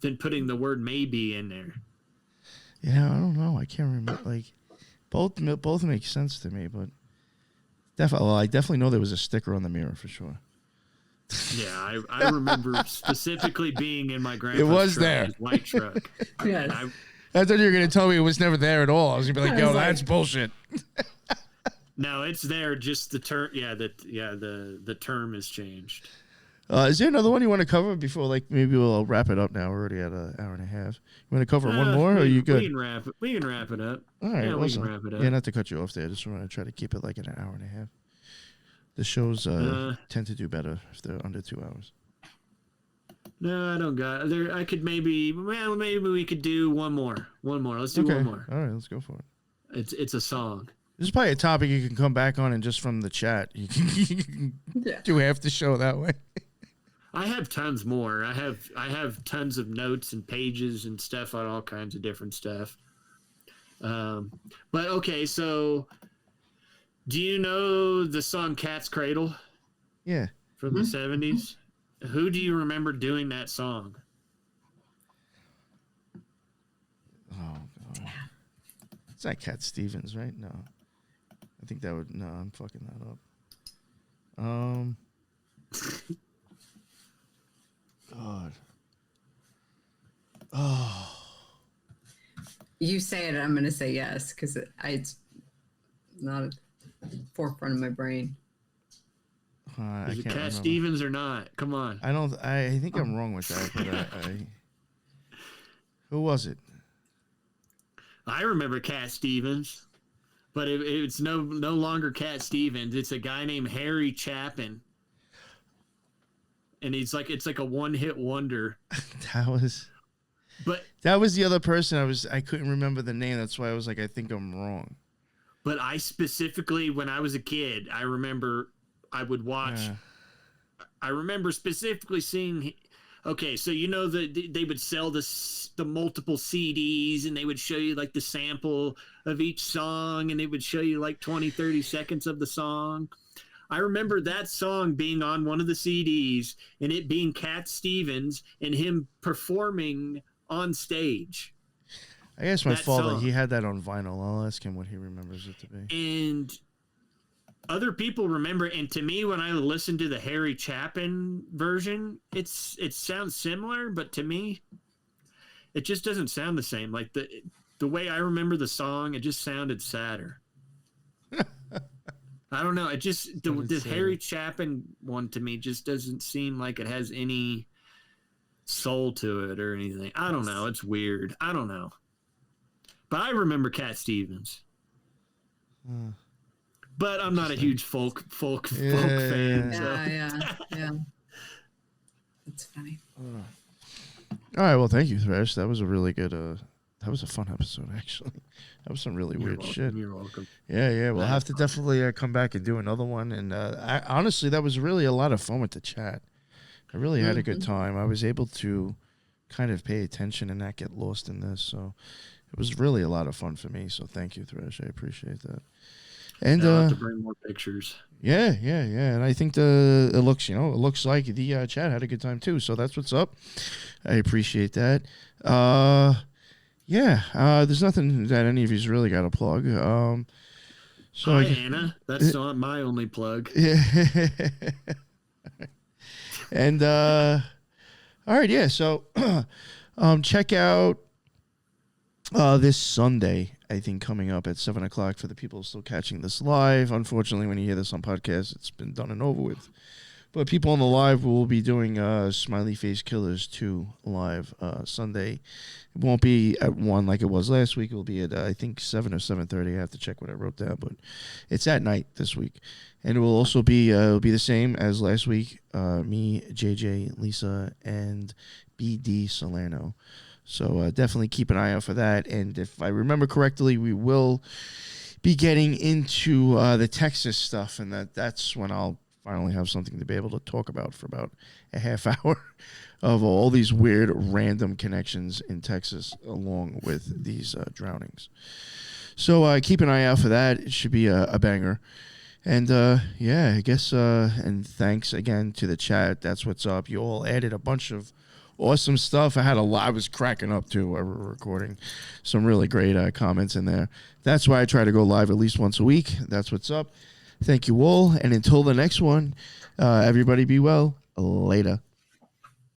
than putting the word maybe in there. Yeah, I don't know. I can't remember. Like both make sense to me, but I definitely know there was a sticker on the mirror for sure. Yeah, I remember specifically being in my grandpa's was there. His white truck. Yes. I thought you were going to tell me it was never there at all. I was going to be like, yo, that's bullshit. No, it's there. Just the term. Yeah, the term has changed. Is there another one you want to cover before, like, maybe we'll wrap it up now? We're already at an hour and a half. You want to cover one more, or are you good? We can wrap it up. All right, yeah, awesome. we can wrap it up. Yeah, not to cut you off there. I just want to try to keep it like an hour and a half. The shows tend to do better if they're under 2 hours. No, I don't got there. I could maybe we could do one more. Let's do one more. All right, let's go for it. It's a song. This is probably a topic you can come back on, and just from the chat, you can do half the show that way. I have tons more. I have tons of notes and pages and stuff on all kinds of different stuff. But okay, so do you know the song "Cat's Cradle"? Yeah. From the 70s. Who do you remember doing that song? Oh god, it's not Cat Stevens, right? No, I think that would. No, I'm fucking that up. God. Oh. You say it, I'm going to say yes because it's not at the forefront of my brain. I Is it can't Cat remember. Stevens or not? Come on. I don't. I think I'm wrong with that. But who was it? I remember Cat Stevens, but it's no longer Cat Stevens. It's a guy named Harry Chapin, and it's like a one-hit wonder. That was the other person. I couldn't remember the name. That's why I was like, I think I'm wrong. But I specifically, when I was a kid, I remember I would watch. Yeah. I remember specifically seeing. Okay, so you know that they would sell the multiple CDs, and they would show you like the sample of each song, and they would show you like 20, 30 seconds of the song. I remember that song being on one of the CDs, and it being Cat Stevens and him performing on stage. I asked my that father. song. He had that on vinyl. I'll ask him what he remembers it to be. And other people remember, and to me, when I listen to the Harry Chapin version, it sounds similar, but to me, it just doesn't sound the same. Like the way I remember the song, it just sounded sadder. I don't know. It just the Harry Chapin one to me just doesn't seem like it has any soul to it or anything. I don't know. It's weird. I don't know. But I remember Cat Stevens. But I'm not a huge folk fan. Yeah. It's funny. All right. Well, thank you, Thrash. That was a really good. That was a fun episode, actually. That was some really weird shit. You're welcome. Yeah. We'll have to definitely come back and do another one. And honestly, that was really a lot of fun with the chat. I really had a good time. I was able to kind of pay attention and not get lost in this. So it was really a lot of fun for me. So thank you, Thrash. I appreciate that. And I'll have to bring more pictures. Yeah. And I think it looks like the chat had a good time too. So that's what's up. I appreciate that. There's nothing that any of you's really got to plug. Hi, Anna. That's not my only plug. Yeah. And all right, yeah. So check out this Sunday, I think, coming up at 7:00 for the people still catching this live. Unfortunately, when you hear this on podcast, it's been done and over with. But people on the live will be doing Smiley Face Killers 2 live Sunday. It won't be at 1 like it was last week. It will be at, I think, 7 or 7:30. I have to check what I wrote down. But it's at night this week. And it will also be it'll be the same as last week. Me, JJ, Lisa, and BD Salerno. So definitely keep an eye out for that. And if I remember correctly, we will be getting into the Texas stuff. And that's when I'll finally have something to be able to talk about for about a half hour of all these weird random connections in Texas along with these drownings. So keep an eye out for that. It should be a banger. And I guess and thanks again to the chat. That's what's up. You all added a bunch of awesome stuff. I was cracking up too while we were recording. Some really great comments in there. That's why I try to go live at least once a week. That's what's up. Thank you all. And until the next one, everybody be well. Later.